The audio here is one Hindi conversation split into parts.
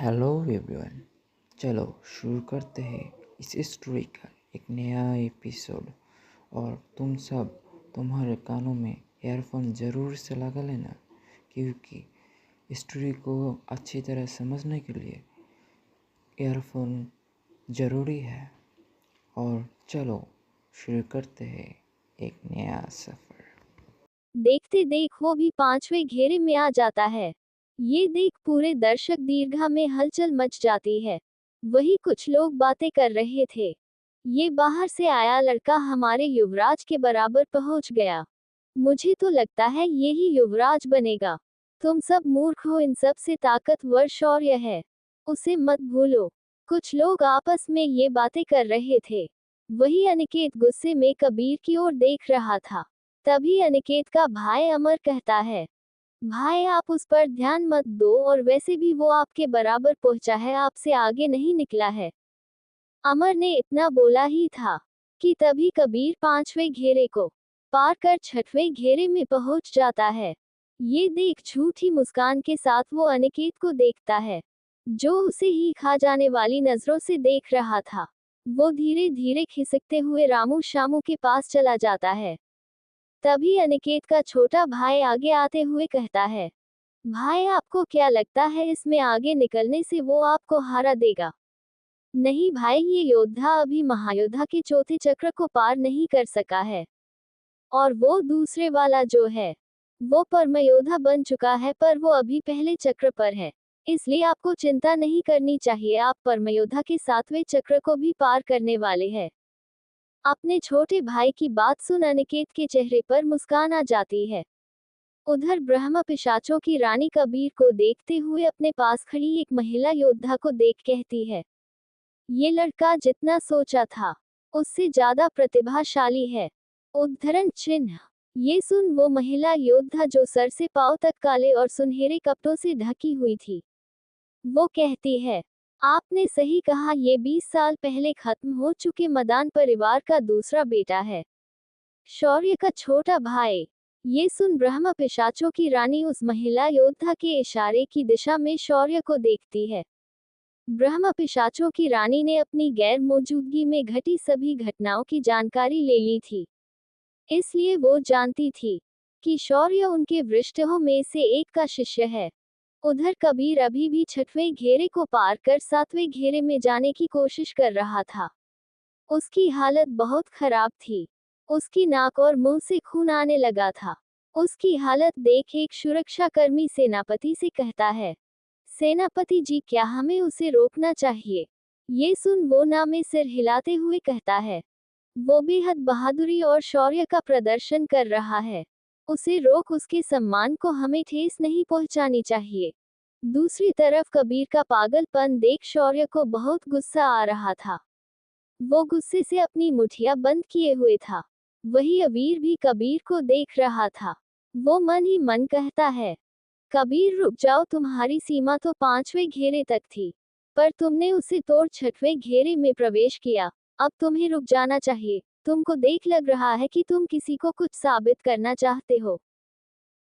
Hello everyone. चलो शुरू करते हैं इस स्टोरी का एक नया एपिसोड। और तुम सब तुम्हारे कानों में ईयरफोन ज़रूर से लगा लेना, क्योंकि स्टोरी को अच्छी तरह समझने के लिए ईयरफोन ज़रूरी है। और चलो शुरू करते हैं एक नया सफ़र। देखते देख वो भी पांचवें घेरे में आ जाता है। ये देख पूरे दर्शक दीर्घा में हलचल मच जाती है। वही कुछ लोग बातें कर रहे थे। ये बाहर से आया लड़का हमारे युवराज के बराबर पहुंच गया। मुझे तो लगता है यही युवराज बनेगा। तुम सब मूर्ख हो, इन सब से ताकतवर शौर्य है, उसे मत भूलो। कुछ लोग आपस में ये बातें कर रहे थे। वही अनिकेत गुस्से में कबीर की ओर देख रहा था। तभी अनिकेत का भाई अमर कहता है, भाई आप उस पर ध्यान मत दो, और वैसे भी वो आपके बराबर पहुंचा है, आपसे आगे नहीं निकला है। अमर ने इतना बोला ही था कि तभी कबीर पांचवें घेरे को पार कर छठवें घेरे में पहुंच जाता है। ये देख झूठी मुस्कान के साथ वो अनिकेत को देखता है, जो उसे ही खा जाने वाली नजरों से देख रहा था। वो धीरे धीरे खिसकते हुए रामू शामू के पास चला जाता है। तभी अनिकेत का छोटा भाई आगे आते हुए कहता है, भाई आपको क्या लगता है इसमें आगे निकलने से वो आपको हरा देगा? नहीं भाई, ये योद्धा अभी महायोद्धा के चौथे चक्र को पार नहीं कर सका है। और वो दूसरे वाला जो है, वो परमयोद्धा बन चुका है, पर वो अभी पहले चक्र पर है। इसलिए आपको चिंता नहीं करनी चाहिए, आप परमयोद्धा के सातवें चक्र को भी पार करने वाले हैं। अपने छोटे भाई की बात सुन अनिकेत के चेहरे पर मुस्कान आ जाती है। उधर ब्रह्म पिशाचों की रानी कबीर को देखते हुए अपने पास खड़ी एक महिला योद्धा को देख कहती है, ये लड़का जितना सोचा था उससे ज्यादा प्रतिभाशाली है। उद्धरण चिन्ह। ये सुन वो महिला योद्धा, जो सर से पांव तक काले और सुनहरे कपड़ों से ढकी हुई थी, वो कहती है, आपने सही कहा, ये 20 साल पहले खत्म हो चुके मदान परिवार का दूसरा बेटा है, शौर्य का छोटा भाई। ये सुन ब्रह्म पिशाचों की रानी उस महिला योद्धा के इशारे की दिशा में शौर्य को देखती है। ब्रह्म पिशाचों की रानी ने अपनी गैर मौजूदगी में घटी सभी घटनाओं की जानकारी ले ली थी। इसलिए वो जानती थी कि शौर्य उनके वृष्टों में से एक का शिष्य है। उधर कबीर अभी भी छठवें घेरे को पार कर सातवें घेरे में जाने की कोशिश कर रहा था। उसकी हालत बहुत खराब थी। उसकी नाक और मुंह से खून आने लगा था। उसकी हालत देख एक सुरक्षाकर्मी सेनापति से कहता है, सेनापति जी, क्या हमें उसे रोकना चाहिए? ये सुन वो ना में सिर हिलाते हुए कहता है, वो बेहद बहादुरी और शौर्य का प्रदर्शन कर रहा है, उसे रोक, उसके सम्मान को हमें ठेस नहीं पहुंचानी चाहिए। दूसरी तरफ कबीर का पागलपन देख शौर्य को बहुत गुस्सा आ रहा था। वो गुस्से से अपनी मुठिया बंद किए हुए था। वही अबीर भी कबीर को देख रहा था। वो मन ही मन कहता है, कबीर रुक जाओ, तुम्हारी सीमा तो पांचवें घेरे तक थी, पर तुमने उसे तोड़ छठवें घेरे में प्रवेश किया। अब तुम्हें रुक जाना चाहिए। तुमको देख लग रहा है कि तुम किसी को कुछ साबित करना चाहते हो।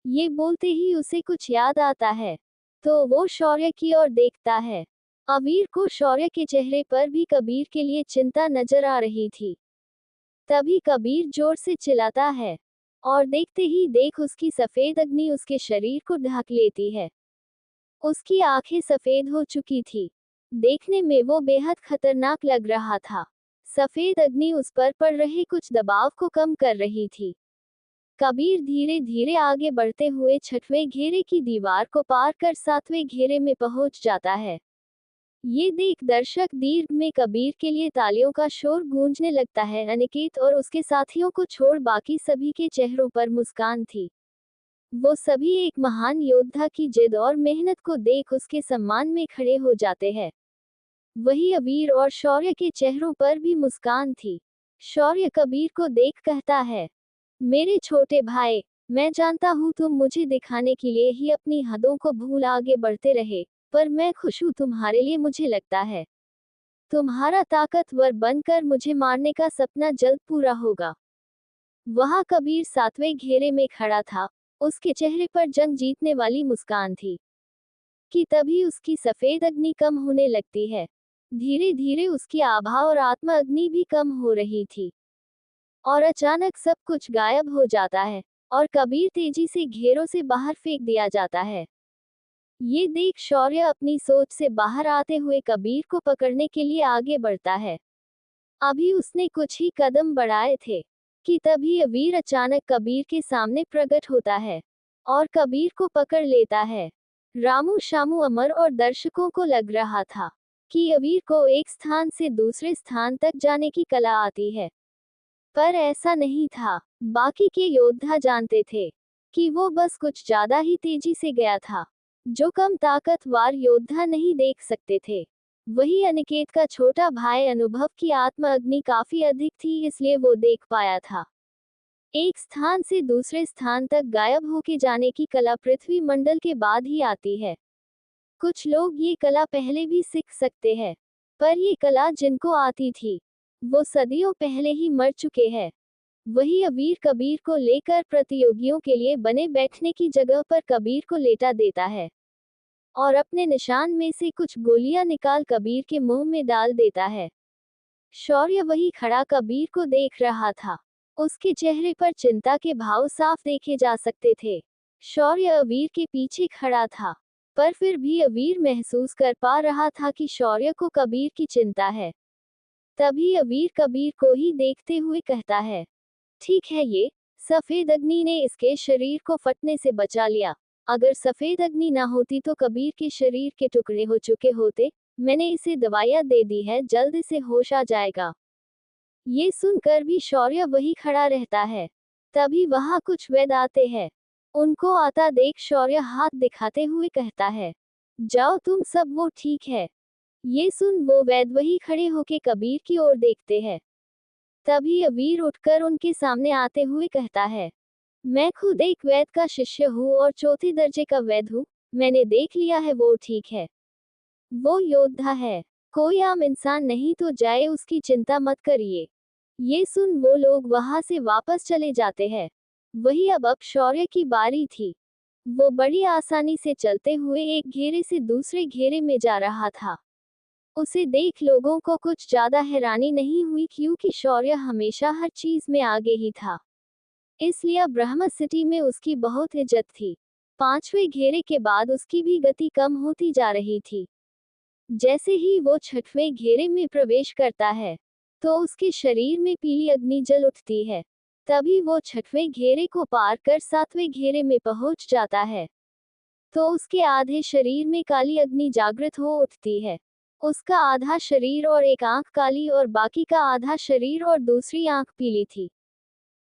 ये बोलते ही उसे कुछ याद आता है, तो वो शौर्य की ओर देखता है। अबीर को शौर्य के चेहरे पर भी कबीर के लिए चिंता नजर आ रही थी। तभी कबीर जोर से चिल्लाता है, और देखते ही देख उसकी सफेद अग्नि उसके शरीर को ढक लेती है। उसकी आंखें सफेद हो चुकी थी। देखने में वो बेहद खतरनाक लग रहा था। सफेद अग्नि उस पर पड़ रहे कुछ दबाव को कम कर रही थी। कबीर धीरे धीरे आगे बढ़ते हुए छठवें घेरे की दीवार को पार कर सातवें घेरे में पहुंच जाता है। ये देख दर्शक दीर्घ में कबीर के लिए तालियों का शोर गूंजने लगता है। अनिकेत और उसके साथियों को छोड़ बाकी सभी के चेहरों पर मुस्कान थी। वो सभी एक महान योद्धा की जिद और मेहनत को देख उसके सम्मान में खड़े हो जाते हैं। वही अबीर और शौर्य के चेहरों पर भी मुस्कान थी। शौर्य कबीर को देख कहता है, मेरे छोटे भाई, मैं जानता हूँ तुम मुझे दिखाने के लिए ही अपनी हदों को भूल आगे बढ़ते रहे, पर मैं खुश हूँ तुम्हारे लिए। मुझे लगता है तुम्हारा ताकतवर बनकर मुझे मारने का सपना जल्द पूरा होगा। वहाँ कबीर सातवें घेरे में खड़ा था। उसके चेहरे पर जंग जीतने वाली मुस्कान थी। कि तभी उसकी सफेद अग्नि कम होने लगती है। धीरे धीरे उसकी आभा और आत्मा अग्नि भी कम हो रही थी और अचानक सब कुछ गायब हो जाता है और कबीर तेजी से घेरों से बाहर फेंक दिया जाता है। ये देख शौर्य अपनी सोच से बाहर आते हुए कबीर को पकड़ने के लिए आगे बढ़ता है। अभी उसने कुछ ही कदम बढ़ाए थे कि तभी अवीर अचानक कबीर के सामने प्रकट होता है और कबीर को पकड़ लेता है। रामू शामू अमर और दर्शकों को लग रहा था कि अवीर को एक स्थान से दूसरे स्थान तक जाने की कला आती है, पर ऐसा नहीं था। बाकी के योद्धा जानते थे कि वो बस कुछ ज्यादा ही तेजी से गया था, जो कम ताकतवर योद्धा नहीं देख सकते थे। वही अनिकेत का छोटा भाई अनुभव की आत्मा अग्नि काफी अधिक थी, इसलिए वो देख पाया था। एक स्थान से दूसरे स्थान तक गायब होके जाने की कला पृथ्वी मंडल के बाद ही आती है। कुछ लोग ये कला पहले भी सीख सकते हैं, पर ये कला जिनको आती थी वो सदियों पहले ही मर चुके हैं। वही अवीर कबीर को लेकर प्रतियोगियों के लिए बने बैठने की जगह पर कबीर को लेटा देता है और अपने निशान में से कुछ गोलियां निकाल कबीर के मुंह में डाल देता है। शौर्य वही खड़ा कबीर को देख रहा था। उसके चेहरे पर चिंता के भाव साफ देखे जा सकते थे। शौर्य अवीर के पीछे खड़ा था, पर फिर भी अवीर महसूस कर पा रहा था कि शौर्य को कबीर की चिंता है। तभी अवीर कबीर को ही देखते हुए कहता है, ठीक है, ये सफेद अग्नि ने इसके शरीर को फटने से बचा लिया। अगर सफेद अग्नि ना होती तो कबीर के शरीर के टुकड़े हो चुके होते। मैंने इसे दवाइयां दे दी है, जल्द इसे होश आ जाएगा। ये सुनकर भी शौर्य वही खड़ा रहता है। तभी वहां कुछ वैद्य आते हैं। उनको आता देख शौर्य हाथ दिखाते हुए कहता है, जाओ तुम सब, वो ठीक है। ये सुन वो वैद्य वही खड़े होके कबीर की ओर देखते हैं। तभी अवीर उठकर उनके सामने आते हुए कहता है, मैं खुद एक वैद्य का शिष्य हूँ और चौथे दर्जे का वैद्य हूँ। मैंने देख लिया है, वो ठीक है। वो योद्धा है, कोई आम इंसान नहीं, तो जाए, उसकी चिंता मत करिए। ये सुन वो लोग वहां से वापस चले जाते हैं। वही अब शौर्य की बारी थी। वो बड़ी आसानी से चलते हुए एक घेरे से दूसरे घेरे में जा रहा था। उसे देख लोगों को कुछ ज्यादा हैरानी नहीं हुई, क्योंकि शौर्य हमेशा हर चीज में आगे ही था। इसलिए ब्रह्म सिटी में उसकी बहुत इज्जत थी। पांचवें घेरे के बाद उसकी भी गति कम होती जा रही थी। जैसे ही वो छठवें घेरे में प्रवेश करता है तो उसके शरीर में पीली अग्नि जल उठती है। तभी वो छठवें घेरे को पार कर सातवें घेरे में पहुंच जाता है तो उसके आधे शरीर में काली अग्नि जागृत हो उठती है। उसका आधा शरीर और एक आंख काली और बाकी का आधा शरीर और दूसरी आंख पीली थी।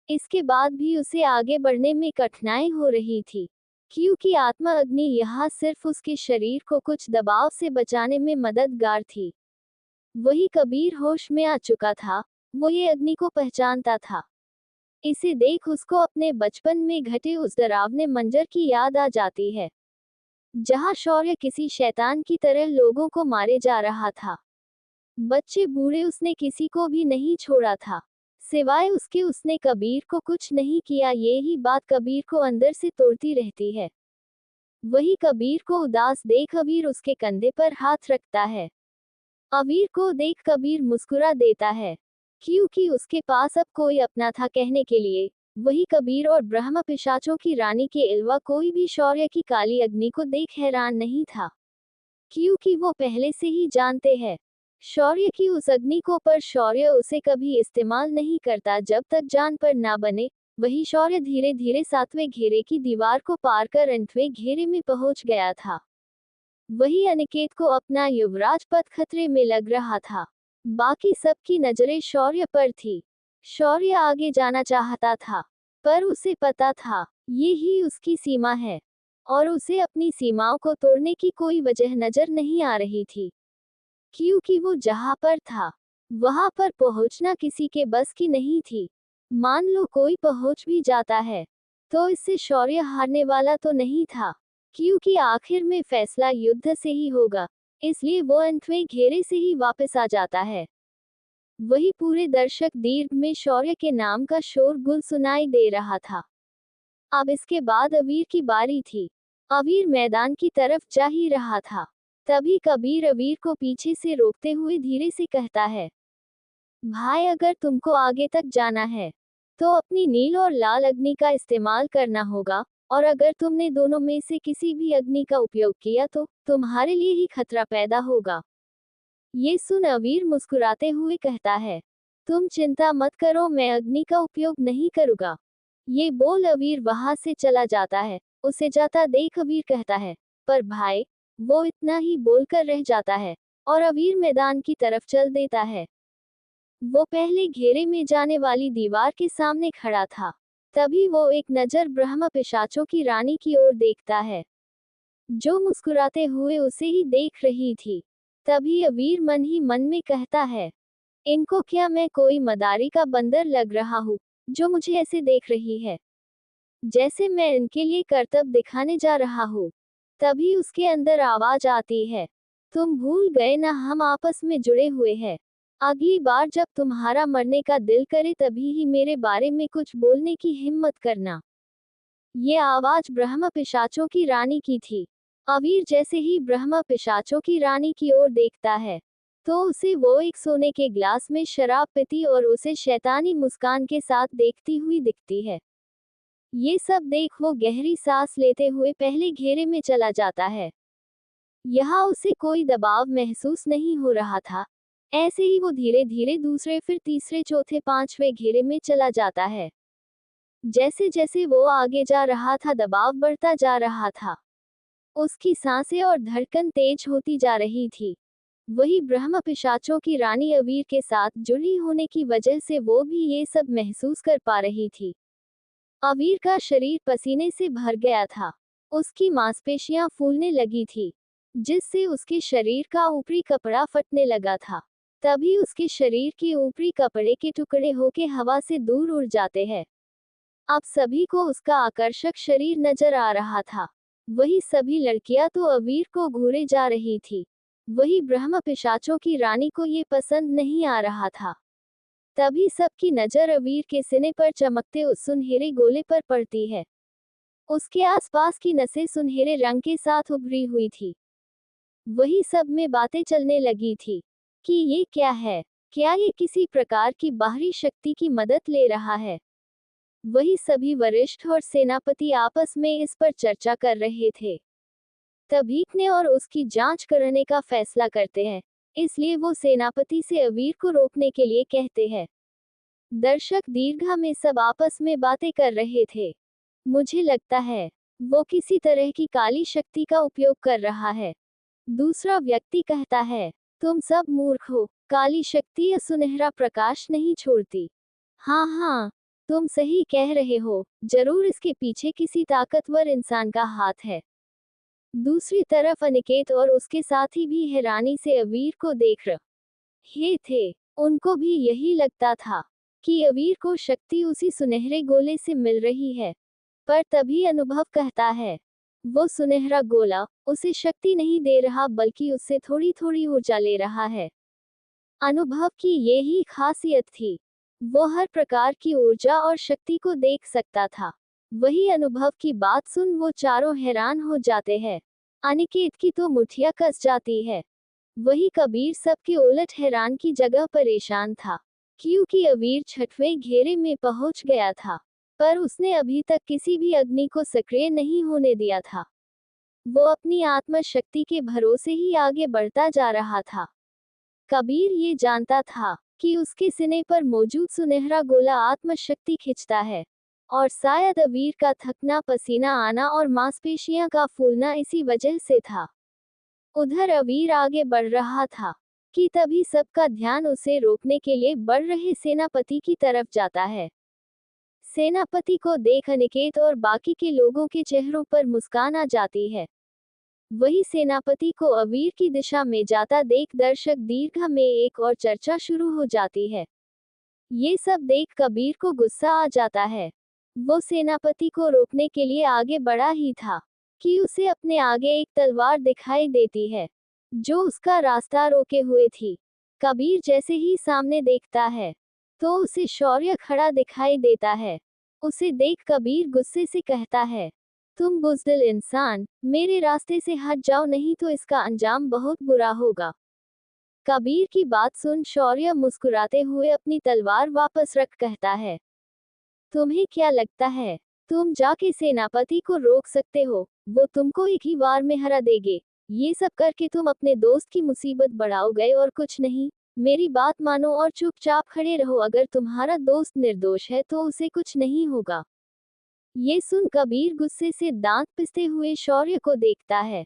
इसके बाद भी उसे आगे बढ़ने में कठिनाई हो रही थी, क्योंकि आत्मा अग्नि यहाँ सिर्फ उसके शरीर को कुछ दबाव से बचाने में मददगार थी। वही कबीर होश में आ चुका था। वो ये अग्नि को पहचानता था। इसे देख उसको अपने बचपन में घटे उस डरावने मंजर की याद आ जाती है, जहाँ शौर्य किसी शैतान की तरह लोगों को मारे जा रहा था। बच्चे बूढ़े, उसने किसी को भी नहीं छोड़ा था, सिवाय उसके। उसने कबीर को कुछ नहीं किया। ये ही बात कबीर को अंदर से तोड़ती रहती है। वही कबीर को उदास देख अबीर उसके कंधे पर हाथ रखता है। अबीर को देख कबीर मुस्कुरा देता है, क्योंकि उसके पास अब कोई अपना था कहने के लिए। वही कबीर और ब्रह्म पिशाचों की रानी के अलावा कोई भी शौर्य की काली अग्नि को देख हैरान नहीं था, क्योंकि वो पहले से ही जानते हैं शौर्य की उस अग्नि को, पर शौर्य उसे कभी इस्तेमाल नहीं करता जब तक जान पर ना बने। वही शौर्य धीरे धीरे सातवें घेरे की दीवार को पार कर 8वें घेरे में पहुंच गया था। वही अनिकेत को अपना युवराज पद खतरे में लग रहा था। बाकी सबकी नजरें शौर्य पर थी। शौर्य आगे जाना चाहता था, पर उसे पता था ये ही उसकी सीमा है और उसे अपनी सीमाओं को तोड़ने की कोई वजह नजर नहीं आ रही थी, क्योंकि वो जहां पर था वहां पर पहुंचना किसी के बस की नहीं थी। मान लो कोई पहुंच भी जाता है तो इससे शौर्य हारने वाला तो नहीं था, क्योंकि आखिर में फैसला युद्ध से ही होगा। इसलिए वो 8वें घेरे से ही वापस आ जाता है। वही पूरे दर्शक दीर्घ में शौर्य के नाम का शोरगुल सुनाई दे रहा था। अब इसके बाद अवीर की बारी थी। अवीर मैदान की तरफ जा ही रहा था। तभी कबीर अवीर को पीछे से रोकते हुए धीरे से कहता है, भाई अगर तुमको आगे तक जाना है तो अपनी नील और लाल अग्नि का इस्तेमाल करना होगा, और अगर तुमने दोनों में से किसी भी अग्नि का उपयोग किया तो तुम्हारे लिए ही खतरा पैदा होगा। ये सुन अवीर मुस्कुराते हुए कहता है, तुम चिंता मत करो, मैं अग्नि का उपयोग नहीं करूंगा। ये बोल अवीर वहां से चला जाता है। उसे जाता देख अवीर कहता है, पर भाई। वो इतना ही बोलकर रह जाता है और अवीर मैदान की तरफ चल देता है। वो पहले घेरे में जाने वाली दीवार के सामने खड़ा था। तभी वो एक नजर ब्रह्म पिशाचों की रानी की ओर देखता है, जो मुस्कुराते हुए उसे ही देख रही थी। तभी अवीर मन ही मन में कहता है, इनको क्या मैं कोई मदारी का बंदर लग रहा हूँ, जो मुझे ऐसे देख रही है, जैसे मैं इनके लिए करतब दिखाने जा रहा हूँ। तभी उसके अंदर आवाज आती है, तुम भूल गए ना, हम आपस में जुड़े हुए हैं। अगली बार जब तुम्हारा मरने का दिल करे तभी ही मेरे बारे में कुछ बोलने की हिम्मत करना। ये आवाज ब्रह्म पिशाचों की रानी की थी। अवीर जैसे ही ब्रह्म पिशाचों की रानी की ओर देखता है, तो उसे वो एक सोने के ग्लास में शराब पीती और उसे शैतानी मुस्कान के साथ देखती हुई दिखती है। ये सब देख वो गहरी सांस लेते हुए पहले घेरे में चला जाता है। यहाँ उसे कोई दबाव महसूस नहीं हो रहा था। ऐसे ही वो धीरे धीरे दूसरे, फिर तीसरे, चौथे, पांचवें घेरे में चला जाता है। जैसे जैसे वो आगे जा रहा था दबाव बढ़ता जा रहा था। उसकी सांसें और धड़कन तेज होती जा रही थी। वही ब्रह्म पिशाचों की रानी अवीर के साथ जुड़ी होने की वजह से वो भी ये सब महसूस कर पा रही थी। अवीर का शरीर पसीने से भर गया था। उसकी मांसपेशियां फूलने लगी थी, जिससे उसके शरीर का ऊपरी कपड़ा फटने लगा था। तभी उसके शरीर के ऊपरी कपड़े के टुकड़े होके हवा से दूर उड़ जाते हैं। अब सभी को उसका आकर्षक शरीर नजर आ रहा था। वही सभी लड़कियां तो अवीर को घूरे जा रही थी। वही ब्रह्म पिशाचों की रानी को ये पसंद नहीं आ रहा था। तभी सबकी नजर अवीर के सीने पर चमकते उस सुनहरे गोले पर पड़ती है। उसके आसपास की नसें सुनहरे रंग के साथ उभरी हुई थी। वही सब में बातें चलने लगी थी कि ये क्या है, क्या ये किसी प्रकार की बाहरी शक्ति की मदद ले रहा है। वही सभी वरिष्ठ और सेनापति आपस में इस पर चर्चा कर रहे थे। तबीक ने और उसकी जांच करने का फैसला करते हैं, इसलिए वो सेनापति से अवीर को रोकने के लिए कहते हैं। दर्शक दीर्घा में सब आपस में बातें कर रहे थे। मुझे लगता है वो किसी तरह की काली शक्ति का उपयोग कर रहा है। दूसरा व्यक्ति कहता है, तुम सब मूर्ख हो, काली शक्ति या सुनहरा प्रकाश नहीं छोड़ती। हाँ हाँ, तुम सही कह रहे हो, जरूर इसके पीछे किसी ताकतवर इंसान का हाथ है। दूसरी तरफ अनिकेत और उसके साथी भी हैरानी से अवीर को देख रहे थे। उनको भी यही लगता था कि अवीर को शक्ति उसी सुनहरे गोले से मिल रही है। पर तभी अनुभव कहता है, वो सुनहरा गोला उसे शक्ति नहीं दे रहा बल्कि उससे थोड़ी थोड़ी ऊर्जा ले रहा है। अनुभव की यही खासियत थी, वो हर प्रकार की ऊर्जा और शक्ति को देख सकता था। वही अनुभव की बात सुन वो चारों हैरान हो जाते हैं। अनिकेत की तो मुठिया कस जाती है। वही कबीर सबके उलट हैरान की जगह परेशान था, क्योंकि अवीर छठवें घेरे में पहुंच गया था, पर उसने अभी तक किसी भी अग्नि को सक्रिय नहीं होने दिया था। वो अपनी आत्मशक्ति के भरोसे ही आगे बढ़ता जा रहा था। कबीर ये जानता था कि उसके सीने पर मौजूद सुनहरा गोला आत्मशक्ति खिंचता है, और शायद अवीर का थकना, पसीना आना और मांसपेशियां का फूलना इसी वजह से था। उधर अवीर आगे बढ़ रहा था कि तभी सबका ध्यान उसे रोकने के लिए बढ़ रहे सेनापति की तरफ जाता है। सेनापति को देख अनिकेत और बाकी के लोगों के चेहरों पर मुस्कान आ जाती है। वही सेनापति को अवीर की दिशा में जाता देख दर्शक दीर्घा में एक और चर्चा शुरू हो जाती है। ये सब देख कबीर को गुस्सा आ जाता है। वो सेनापति को रोकने के लिए आगे बढ़ा ही था कि उसे अपने आगे एक तलवार दिखाई देती है, जो उसका रास्ता रोके हुए थी। कबीर जैसे ही सामने देखता है, तो उसे शौर्य खड़ा दिखाई देता है। उसे देख कबीर गुस्से से कहता है, तुम बुज़दिल इंसान, मेरे रास्ते से हट जाओ नहीं तो इसका अंजाम बहुत बुरा होगा। कबीर की बात सुन शौर्य मुस्कुराते हुए अपनी तलवार वापस रख कहता है, तुम्हें क्या लगता है तुम जाके सेनापति को रोक सकते हो? वो तुमको एक ही वार में हरा देंगे। ये सब करके तुम अपने दोस्त की मुसीबत बढ़ाओगे और कुछ नहीं। मेरी बात मानो और चुपचाप खड़े रहो। अगर तुम्हारा दोस्त निर्दोष है तो उसे कुछ नहीं होगा। ये सुन कबीर गुस्से से दांत पिसते हुए शौर्य को देखता है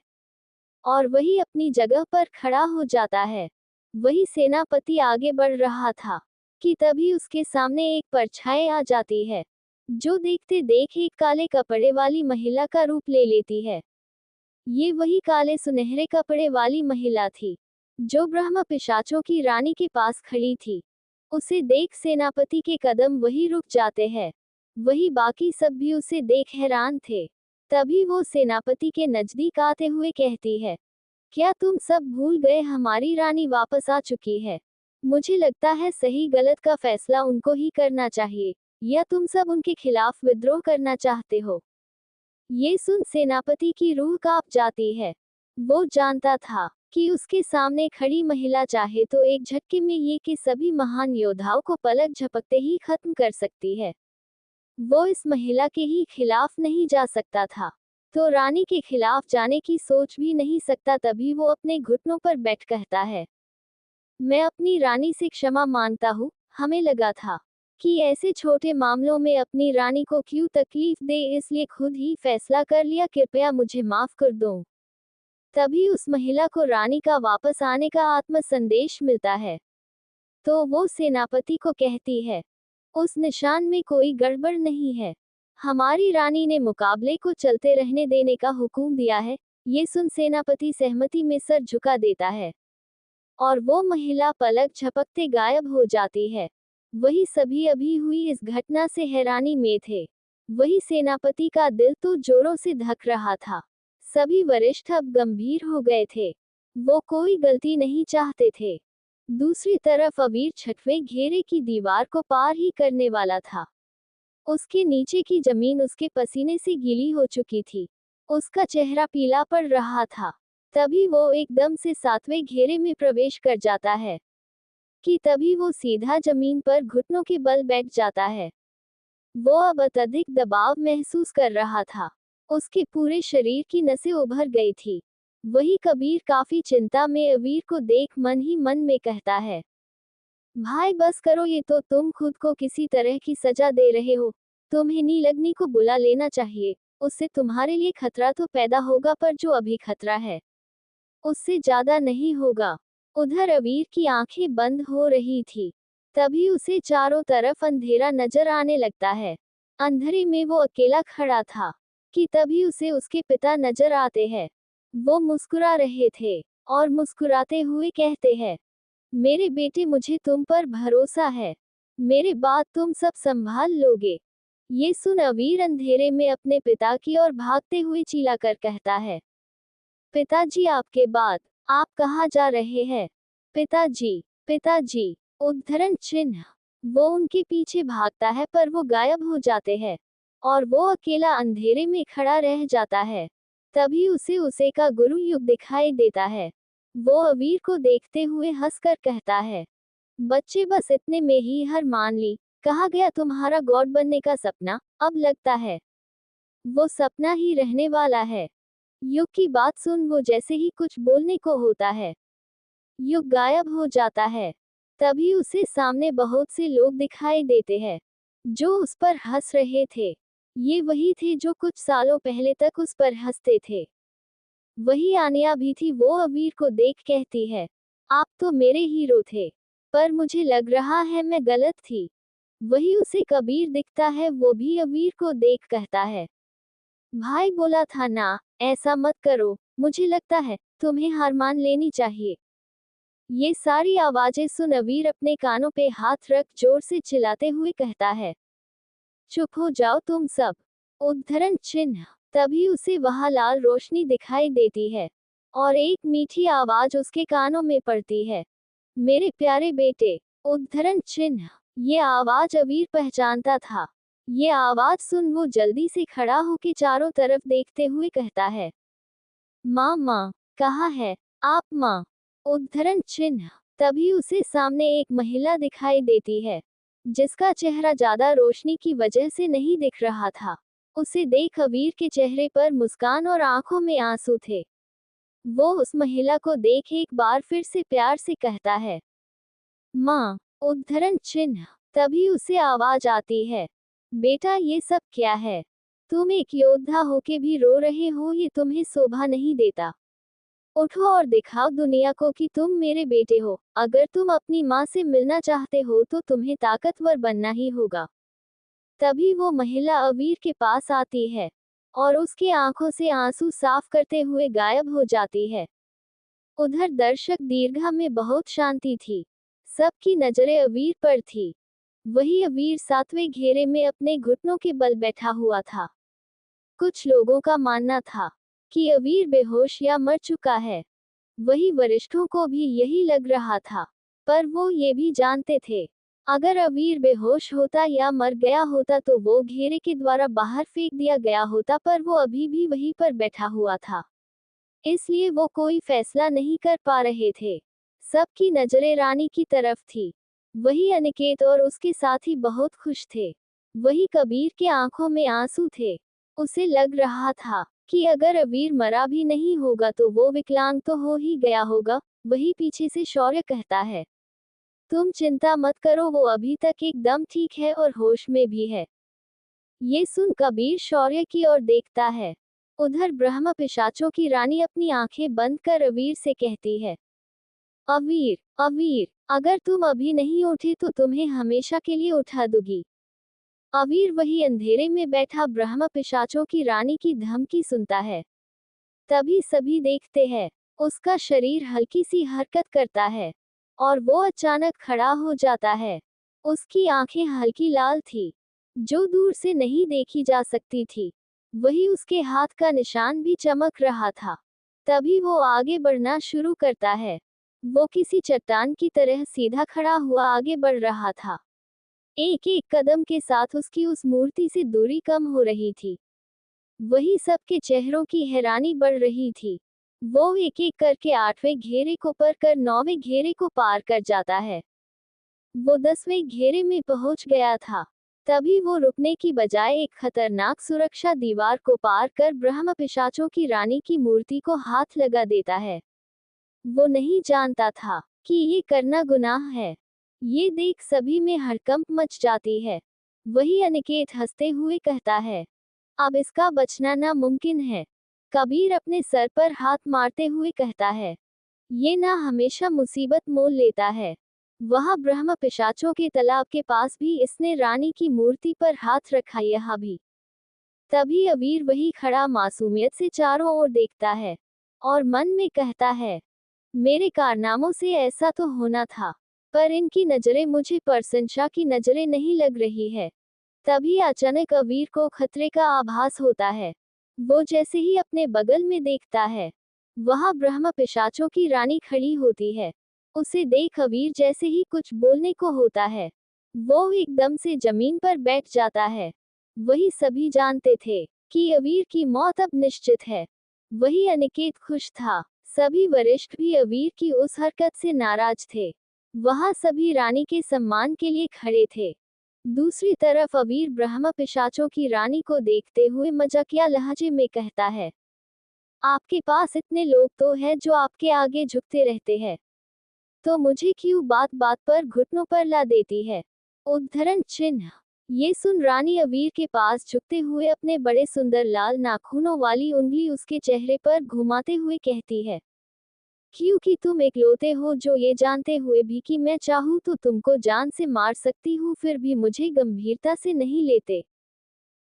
और वही अपनी जगह पर खड़ा हो जाता है। वही सेनापति आगे बढ़ रहा था कि तभी उसके सामने एक परछाई आ जाती है, जो देखते देख एक काले कपड़े वाली महिला का रूप ले लेती है। ये वही काले सुनहरे कपड़े वाली महिला थी, जो ब्रह्म पिशाचों की रानी के पास खड़ी थी। उसे देख सेनापति के कदम वही रुक जाते हैं। वही बाकी सब भी उसे देख हैरान थे। तभी वो सेनापति के नजदीक आते हुए कहती है, क्या तुम सब भूल गए हमारी रानी वापस आ चुकी है? मुझे लगता है सही गलत का फैसला उनको ही करना चाहिए, या तुम सब उनके खिलाफ विद्रोह करना चाहते हो? ये सुन सेनापति की रूह कांप जाती है। वो जानता था कि उसके सामने खड़ी महिला चाहे तो एक झटके में ये के सभी महान योद्धाओं को पलक झपकते ही खत्म कर सकती है। वो इस महिला के ही खिलाफ नहीं जा सकता था, तो रानी के खिलाफ जाने की सोच भी नहीं सकता। तभी वो अपने घुटनों पर बैठ कहता है, मैं अपनी रानी से क्षमा मांगता हूँ। हमें लगा था कि ऐसे छोटे मामलों में अपनी रानी को क्यों तकलीफ दे, इसलिए खुद ही फैसला कर लिया। कृपया मुझे माफ कर दो। तभी उस महिला को रानी का वापस आने का आत्म संदेश मिलता है, तो वो सेनापति को कहती है, उस निशान में कोई गड़बड़ नहीं है। हमारी रानी ने मुकाबले को चलते रहने देने का हुक्म दिया है। ये सुन सेनापति सहमति में सर झुका देता है और वो महिला पलक झपकते गायब हो जाती है। वही सभी अभी हुई इस घटना से हैरानी में थे। वही सेनापति का दिल तो जोरों से धक रहा था। सभी वरिष्ठ अब गंभीर हो गए थे। वो कोई गलती नहीं चाहते थे। दूसरी तरफ अबीर छठवें घेरे की दीवार को पार ही करने वाला था। उसके नीचे की जमीन उसके पसीने से गीली हो चुकी थी। उसका चेहरा पीला पड़ रहा था। तभी वो एकदम से सातवें घेरे में प्रवेश कर जाता है कि तभी वो सीधा जमीन पर घुटनों के बल बैठ जाता है। वो अब अत्यधिक दबाव महसूस कर रहा था। उसके पूरे शरीर की नसें उभर गई थी। वही कबीर काफी चिंता में अबीर को देख मन ही मन में कहता है, भाई बस करो, ये तो तुम खुद को किसी तरह की सजा दे रहे हो। तुम्हें नीलग्नि को बुला लेना चाहिए। उससे तुम्हारे लिए खतरा तो पैदा होगा, पर जो अभी खतरा है उससे ज्यादा नहीं होगा। उधर अबीर की आंखें बंद हो रही थी। तभी उसे चारों तरफ अंधेरा नजर आने लगता है। अंधेरे में वो अकेला खड़ा था कि तभी उसे उसके पिता नजर आते हैं। वो मुस्कुरा रहे थे और मुस्कुराते हुए कहते हैं, मेरे बेटे, मुझे तुम पर भरोसा है। मेरे बाद तुम सब संभाल लोगे। ये सुन अबीर अंधेरे में अपने पिता की ओर भागते हुए चिल्लाकर कहता है, पिताजी आपके बाद, आप कहाँ जा रहे हैं? पिताजी, पिताजी। उद्धरण चिन्ह। वो उनके पीछे भागता है पर वो गायब हो जाते हैं और वो अकेला अंधेरे में खड़ा रह जाता है। तभी उसे का गुरु युग दिखाई देता है। वो अबीर को देखते हुए हंसकर कहता है, बच्चे बस इतने में ही हार मान ली। कहा गया तुम्हारा गॉड बनने का सपना, अब लगता है वो सपना ही रहने वाला है। युग की बात सुन वो जैसे ही कुछ बोलने को होता है, युग गायब हो जाता है। तभी उसे सामने बहुत से लोग दिखाई देते हैं, जो उस पर हंस रहे थे। ये वही थे जो कुछ सालों पहले तक उस पर हंसते थे। वही आनिया भी थी। वो अबीर को देख कहती है, आप तो मेरे हीरो थे, पर मुझे लग रहा है मैं गलत थी। वही उसे कबीर दिखता है। वो भी अबीर को देख कहता है, भाई बोला था ना, ऐसा मत करो। मुझे लगता है तुम्हें हार मान लेनी चाहिए। ये सारी आवाजें सुन अबीर अपने कानों पे हाथ रख जोर से चिल्लाते हुए कहता है, चुप हो जाओ तुम सब। उद्धरण चिन्ह। तभी उसे वहां लाल रोशनी दिखाई देती है और एक मीठी आवाज उसके कानों में पड़ती है, मेरे प्यारे बेटे। उद्धरण चिन्ह। ये आवाज अबीर पहचानता था। ये आवाज सुन वो जल्दी से खड़ा होके चारों तरफ देखते हुए कहता है, माँ माँ, कहाँ है आप माँ? उद्धरण चिन्ह। तभी उसे सामने एक महिला दिखाई देती है, जिसका चेहरा ज्यादा रोशनी की वजह से नहीं दिख रहा था। उसे देख अवीर के चेहरे पर मुस्कान और आंखों में आंसू थे। वो उस महिला को देख एक बार फिर से प्यार से कहता है, माँ। उद्धरण चिन्ह। तभी उसे आवाज आती है, बेटा ये सब क्या है? तुम एक योद्धा होके भी रो रहे हो, ये तुम्हें शोभा नहीं देता। उठो और दिखाओ दुनिया को कि तुम मेरे बेटे हो। अगर तुम अपनी माँ से मिलना चाहते हो तो तुम्हें ताकतवर बनना ही होगा। तभी वो महिला अवीर के पास आती है और उसकी आंखों से आंसू साफ करते हुए गायब हो जाती है। उधर दर्शक दीर्घा में बहुत शांति थी। सबकी नजरें अवीर पर थी। वही अवीर सातवें घेरे में अपने घुटनों के बल बैठा हुआ था। कुछ लोगों का मानना था कि अवीर बेहोश या मर चुका है। वही वरिष्ठों को भी यही लग रहा था। पर वो ये भी जानते थे, अगर अवीर बेहोश होता या मर गया होता तो वो घेरे के द्वारा बाहर फेंक दिया गया होता, पर वो अभी भी वहीं पर बैठा हुआ था। इसलिए वो कोई फैसला नहीं कर पा रहे थे। सबकी नजरें रानी की तरफ थी। वही अनिकेत और उसके साथी बहुत खुश थे। वही कबीर के आंखों में आंसू थे। उसे लग रहा था कि अगर अवीर मरा भी नहीं होगा तो वो विकलांग तो हो ही गया होगा। वही पीछे से शौर्य कहता है, तुम चिंता मत करो, वो अभी तक एकदम ठीक है और होश में भी है। ये सुन कबीर शौर्य की ओर देखता है। उधर ब्रह्म पिशाचों की रानी अपनी आंखें बंद कर अवीर से कहती है, अवीर, अवीर, अगर तुम अभी नहीं उठे तो तुम्हें हमेशा के लिए उठा दूंगी। अवीर वही अंधेरे में बैठा ब्रह्म पिशाचों की रानी की धमकी सुनता है। तभी सभी देखते हैं, उसका शरीर हल्की सी हरकत करता है और वो अचानक खड़ा हो जाता है। उसकी आंखें हल्की लाल थी, जो दूर से नहीं देखी जा सकती थी। वही उसके हाथ का निशान भी चमक रहा था। तभी वो आगे बढ़ना शुरू करता है। वो किसी चट्टान की तरह सीधा खड़ा हुआ आगे बढ़ रहा था। एक एक कदम के साथ उसकी उस मूर्ति से दूरी कम हो रही थी। वही सबके चेहरों की हैरानी बढ़ रही थी। वो एक एक करके 8वें घेरे को पार कर 9वें घेरे को पार कर जाता है। वो 10वें घेरे में पहुंच गया था। तभी वो रुकने की बजाय एक खतरनाक सुरक्षा दीवार को पार कर ब्रह्म पिशाचों की रानी की मूर्ति को हाथ लगा देता है। वो नहीं जानता था कि ये करना गुनाह है। ये देख सभी में हड़कंप मच जाती है। वही अनिकेत हंसते हुए कहता है, अब इसका बचना नामुमकिन है। कबीर अपने सर पर हाथ मारते हुए कहता है, ये ना हमेशा मुसीबत मोल लेता है। वह ब्रह्म पिशाचों के तालाब के पास भी इसने रानी की मूर्ति पर हाथ रखा, यहाँ भी। तभी अवीर वही खड़ा मासूमियत से चारों ओर देखता है और मन में कहता है, मेरे कारनामों से ऐसा तो होना था, पर इनकी नजरें मुझे प्रशंसा की नजरें नहीं लग रही है। तभी अचानक अवीर को खतरे का आभास होता है। वो जैसे ही अपने बगल में देखता है, वहां ब्रह्म पिशाचों की रानी खड़ी होती है। उसे देख अवीर जैसे ही कुछ बोलने को होता है, वो एकदम से जमीन पर बैठ जाता है। वही सभी जानते थे कि अवीर की मौत अब निश्चित है। वही अनिकेत खुश था। सभी वरिष्ठ भी अवीर की उस हरकत से नाराज थे। वहां सभी रानी के सम्मान के लिए खड़े थे। दूसरी तरफ अवीर ब्रह्म पिशाचों की रानी को देखते हुए मजाकिया लहजे में कहता है, आपके पास इतने लोग तो हैं जो आपके आगे झुकते रहते हैं, तो मुझे क्यों बात बात पर घुटनों पर ला देती है? उद्धरण चिन्ह। ये सुन रानी अवीर के पास झुकते हुए अपने बड़े सुंदर लाल नाखूनों वाली उंगली उसके चेहरे पर घुमाते हुए कहती है, क्योंकि तुम इकलौते हो जो ये जानते हुए भी कि मैं चाहूँ तो तुमको जान से मार सकती हूँ, फिर भी मुझे गंभीरता से नहीं लेते।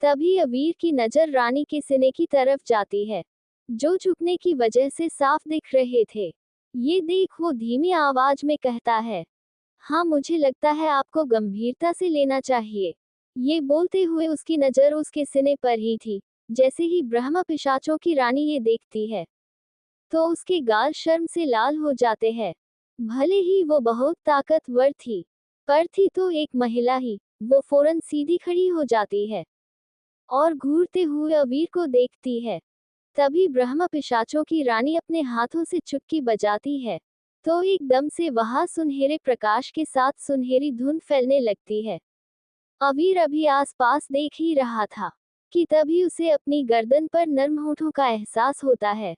तभी अवीर की नजर रानी के सीने की तरफ जाती है, जो झुकने की वजह से साफ दिख रहे थे। ये देख वो धीमी आवाज में कहता है, हाँ मुझे लगता है आपको गंभीरता से लेना चाहिए। ये बोलते हुए उसकी नजर उसके सीने पर ही थी। जैसे ही ब्रह्म पिशाचों की रानी ये देखती है, तो उसके गाल शर्म से लाल हो जाते हैं। भले ही वो बहुत ताकतवर थी, पर थी तो एक महिला ही। वो फौरन सीधी खड़ी हो जाती है और घूरते हुए अवीर को देखती है। तभी ब्रह्म पिशाचों की रानी अपने हाथों से चुटकी बजाती है, तो एकदम से वहां सुनहरे प्रकाश के साथ सुनहरी धुंध फैलने लगती है। अवीर अभी आसपास देख ही रहा था कि तभी उसे अपनी गर्दन पर नर्म होठों का एहसास होता है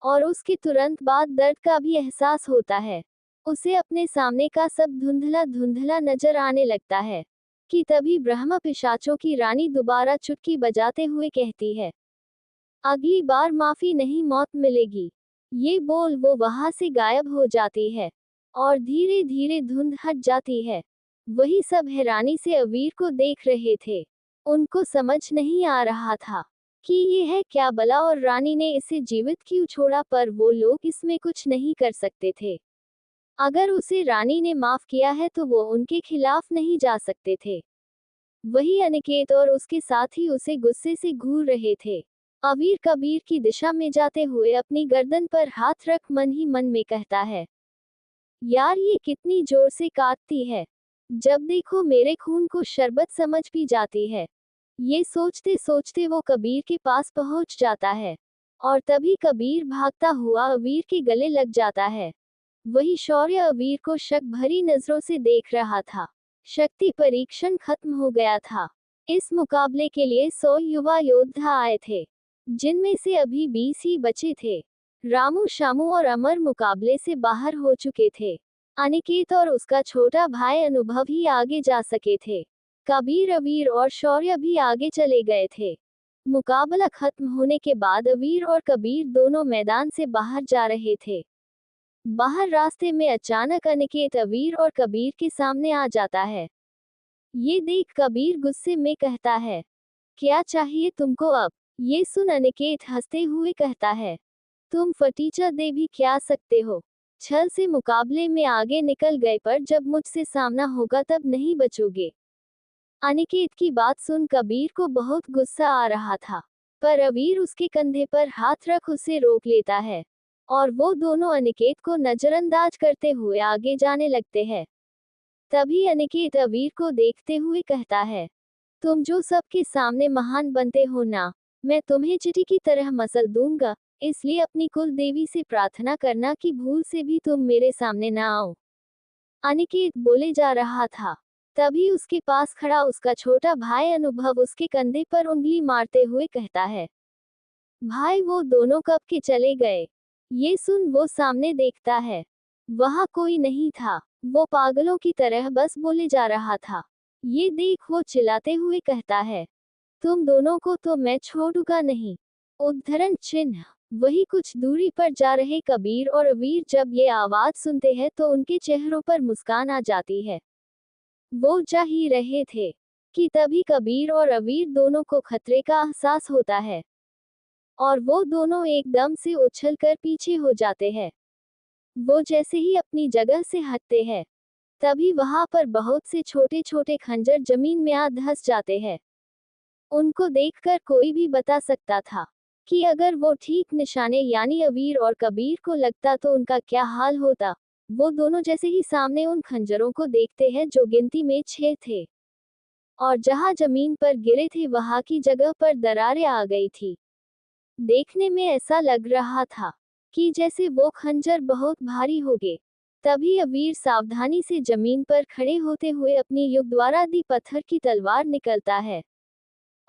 और उसके तुरंत बाद दर्द का भी एहसास होता है। उसे अपने सामने का सब धुंधला धुंधला नजर आने लगता है कि तभी ब्रह्म पिशाचों की रानी दोबारा चुटकी बजाते हुए कहती है, अगली बार माफी नहीं, मौत मिलेगी। ये बोल वो वहां से गायब हो जाती है और धीरे धीरे धुंध हट जाती है। वही सब हैरानी से अवीर को देख रहे थे। उनको समझ नहीं आ रहा था कि ये है क्या बला, और रानी ने इसे जीवित क्यों छोड़ा, पर वो लोग इसमें कुछ नहीं कर सकते थे। अगर उसे रानी ने माफ किया है तो वो उनके खिलाफ नहीं जा सकते थे। वही अनिकेत और उसके साथी उसे गुस्से से घूर रहे थे। अवीर कबीर की दिशा में जाते हुए अपनी गर्दन पर हाथ रख मन ही मन में कहता है, यार ये कितनी जोर से काटती है, जब देखो मेरे खून को शरबत समझ पी जाती है। ये सोचते सोचते वो कबीर के पास पहुंच जाता है और तभी कबीर भागता हुआ अवीर के गले लग जाता है। वही शौर्य अवीर को शक भरी नजरों से देख रहा था। शक्ति परीक्षण खत्म हो गया था। इस मुकाबले के लिए 100 युवा योद्धा आए थे, जिनमें से अभी 20 ही बचे थे। रामू, शामू और अमर मुकाबले से बाहर हो चुके थे। अनिकेत और उसका छोटा भाई अनुभव ही आगे जा सके थे। कबीर, अवीर और शौर्य भी आगे चले गए थे। मुकाबला खत्म होने के बाद अवीर और कबीर दोनों मैदान से बाहर जा रहे थे। बाहर रास्ते में अचानक अनिकेत अवीर और कबीर के सामने आ जाता है। ये देख कबीर गुस्से में कहता है, क्या चाहिए तुमको अब? ये सुन अनिकेत हंसते हुए कहता है, तुम फटीचर दे भी क्या सकते हो? छल से मुकाबले में आगे निकल गए, पर जब मुझसे सामना होगा तब नहीं बचोगे। अनिकेत की बात सुन कबीर को बहुत गुस्सा आ रहा था, पर अवीर उसके कंधे पर हाथ रख उसे रोक लेता है और वो दोनों अनिकेत को नजरअंदाज करते हुए आगे जाने लगते हैं। तभी अनिकेत अवीर को देखते हुए कहता है, तुम जो सबके सामने महान बनते हो ना, मैं तुम्हें चींटी की तरह मसल दूंगा, इसलिए अपनी कुल देवी से प्रार्थना करना कि भूल से भी तुम मेरे सामने ना आओ। अनिकेत बोले जा रहा था, तभी उसके पास खड़ा उसका छोटा भाई अनुभव उसके कंधे पर उंगली मारते हुए कहता है, भाई वो दोनों कब के चले गए? ये सुन वो सामने देखता है, वहां कोई नहीं था। वो पागलों की तरह बस बोले जा रहा था। ये देख वो चिल्लाते हुए कहता है, तुम दोनों को तो मैं छोड़ूंगा नहीं। उद्धरण चिन्ह। वही कुछ दूरी पर जा रहे कबीर और अवीर जब ये आवाज सुनते हैं तो उनके चेहरों पर मुस्कान आ जाती है। वो जा ही रहे थे कि तभी कबीर और अवीर दोनों को खतरे का एहसास होता है और वो दोनों एकदम से उछलकर पीछे हो जाते हैं। वो जैसे ही अपनी जगह से हटते हैं, तभी वहां पर बहुत से छोटे छोटे खंजर जमीन में आ धंस जाते हैं। उनको देखकर कोई भी बता सकता था कि अगर वो ठीक निशाने यानी अवीर और कबीर को लगता तो उनका क्या हाल होता। वो दोनों जैसे ही सामने उन खंजरों को देखते हैं जो गिनती में 6 थे और जहां जमीन पर गिरे थे वहां की जगह पर दरारें आ गई थी। देखने में ऐसा लग रहा था कि जैसे वो खंजर बहुत भारी होंगे। तभी अवीर सावधानी से जमीन पर खड़े होते हुए अपनी युग द्वारा दी पत्थर की तलवार निकलता है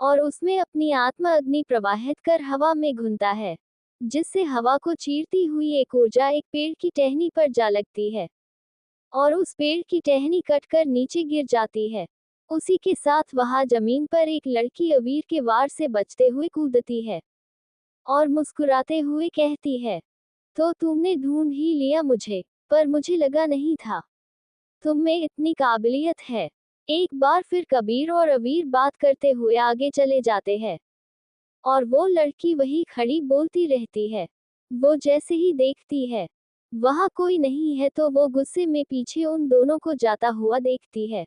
और उसमें अपनी आत्मा अग्नि प्रवाहित कर हवा में घुलता है, जिससे हवा को चीरती हुई एक ऊर्जा एक पेड़ की टहनी पर जा लगती है और उस पेड़ की टहनी कटकर नीचे गिर जाती है। उसी के साथ वहां जमीन पर एक लड़की अवीर के वार से बचते हुए कूदती है और मुस्कुराते हुए कहती है, तो तुमने ढूंढ ही लिया मुझे, पर मुझे लगा नहीं था तुम में इतनी काबिलियत है। एक बार फिर कबीर और अवीर बात करते हुए आगे चले जाते हैं और वो लड़की वही खड़ी बोलती रहती है। वो जैसे ही देखती है वहां कोई नहीं है तो वो गुस्से में पीछे उन दोनों को जाता हुआ देखती है।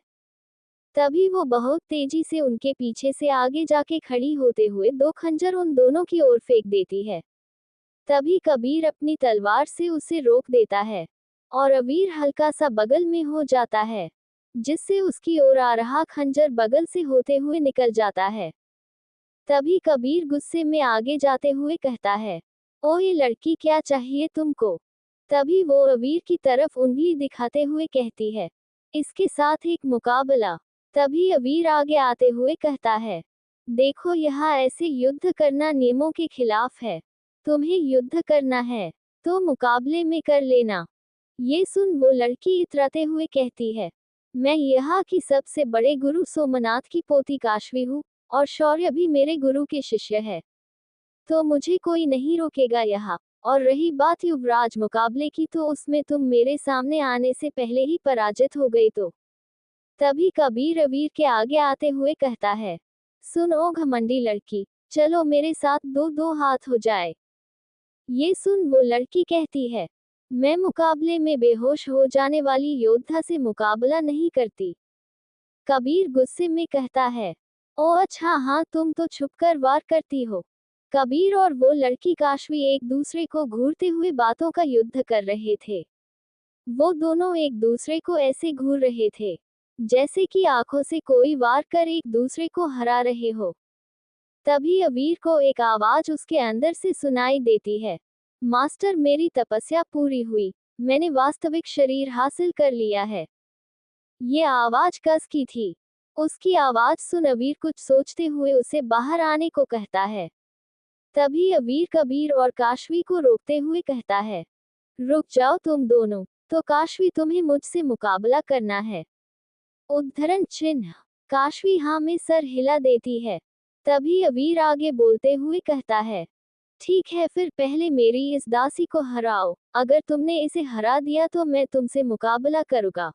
तभी वो बहुत तेजी से उनके पीछे से आगे जाके खड़ी होते हुए 2 खंजर उन दोनों की ओर फेंक देती है। तभी कबीर अपनी तलवार से उसे रोक देता है और अवीर हल्का सा बगल में हो जाता है। जिससे उसकी ओर आ रहा खंजर बगल से होते हुए निकल जाता है। तभी कबीर गुस्से में आगे जाते हुए कहता है, ओ ये लड़की, क्या चाहिए तुमको? तभी वो अवीर की तरफ उंगली दिखाते हुए कहती है, इसके साथ एक मुकाबला। तभी अवीर आगे आते हुए कहता है, देखो यहाँ ऐसे युद्ध करना नियमों के खिलाफ है। तुम्हें युद्ध करना है तो मुकाबले में कर लेना। ये सुन वो लड़की इतराते हुए कहती है, मैं यहाँ की सबसे बड़े गुरु सोमनाथ की पोती काशवी हूँ, और शौर्य भी मेरे गुरु के शिष्य है, तो मुझे कोई नहीं रोकेगा यहाँ। और रही बात युवराज मुकाबले की, तो उसमें तुम मेरे सामने आने से पहले ही पराजित हो गई। तो तभी कबीर अवीर के आगे आते हुए कहता है, सुन ओ घमंडी लड़की, चलो मेरे साथ दो दो हाथ हो जाए। ये सुन वो लड़की कहती है, मैं मुकाबले में बेहोश हो जाने वाली योद्धा से मुकाबला नहीं करती। कबीर गुस्से में कहता है, ओ अच्छा हाँ, तुम तो छुपकर वार करती हो। कबीर और वो लड़की काशवी एक दूसरे को घूरते हुए बातों का युद्ध कर रहे थे। वो दोनों एक दूसरे को ऐसे घूर रहे थे जैसे कि आंखों से कोई वार कर एक दूसरे को हरा रहे हो। तभी अवीर को एक आवाज उसके अंदर से सुनाई देती है, मास्टर, मेरी तपस्या पूरी हुई, मैंने वास्तविक शरीर हासिल कर लिया है। ये आवाज कस की थी। उसकी आवाज सुन अवीर कुछ सोचते हुए उसे बाहर आने को कहता है। तभी अवीर कबीर और काशवी को रोकते हुए कहता है, रुक जाओ तुम दोनों, तो काशवी तुम्हें मुझसे मुकाबला करना है। उद्धरण चिन्ह। काशवी हाँ में सर हिला देती है। तभी अवीर आगे बोलते हुए कहता है, ठीक है, फिर पहले मेरी इस दासी को हराओ, अगर तुमने इसे हरा दिया तो मैं तुमसे मुकाबला करूंगा।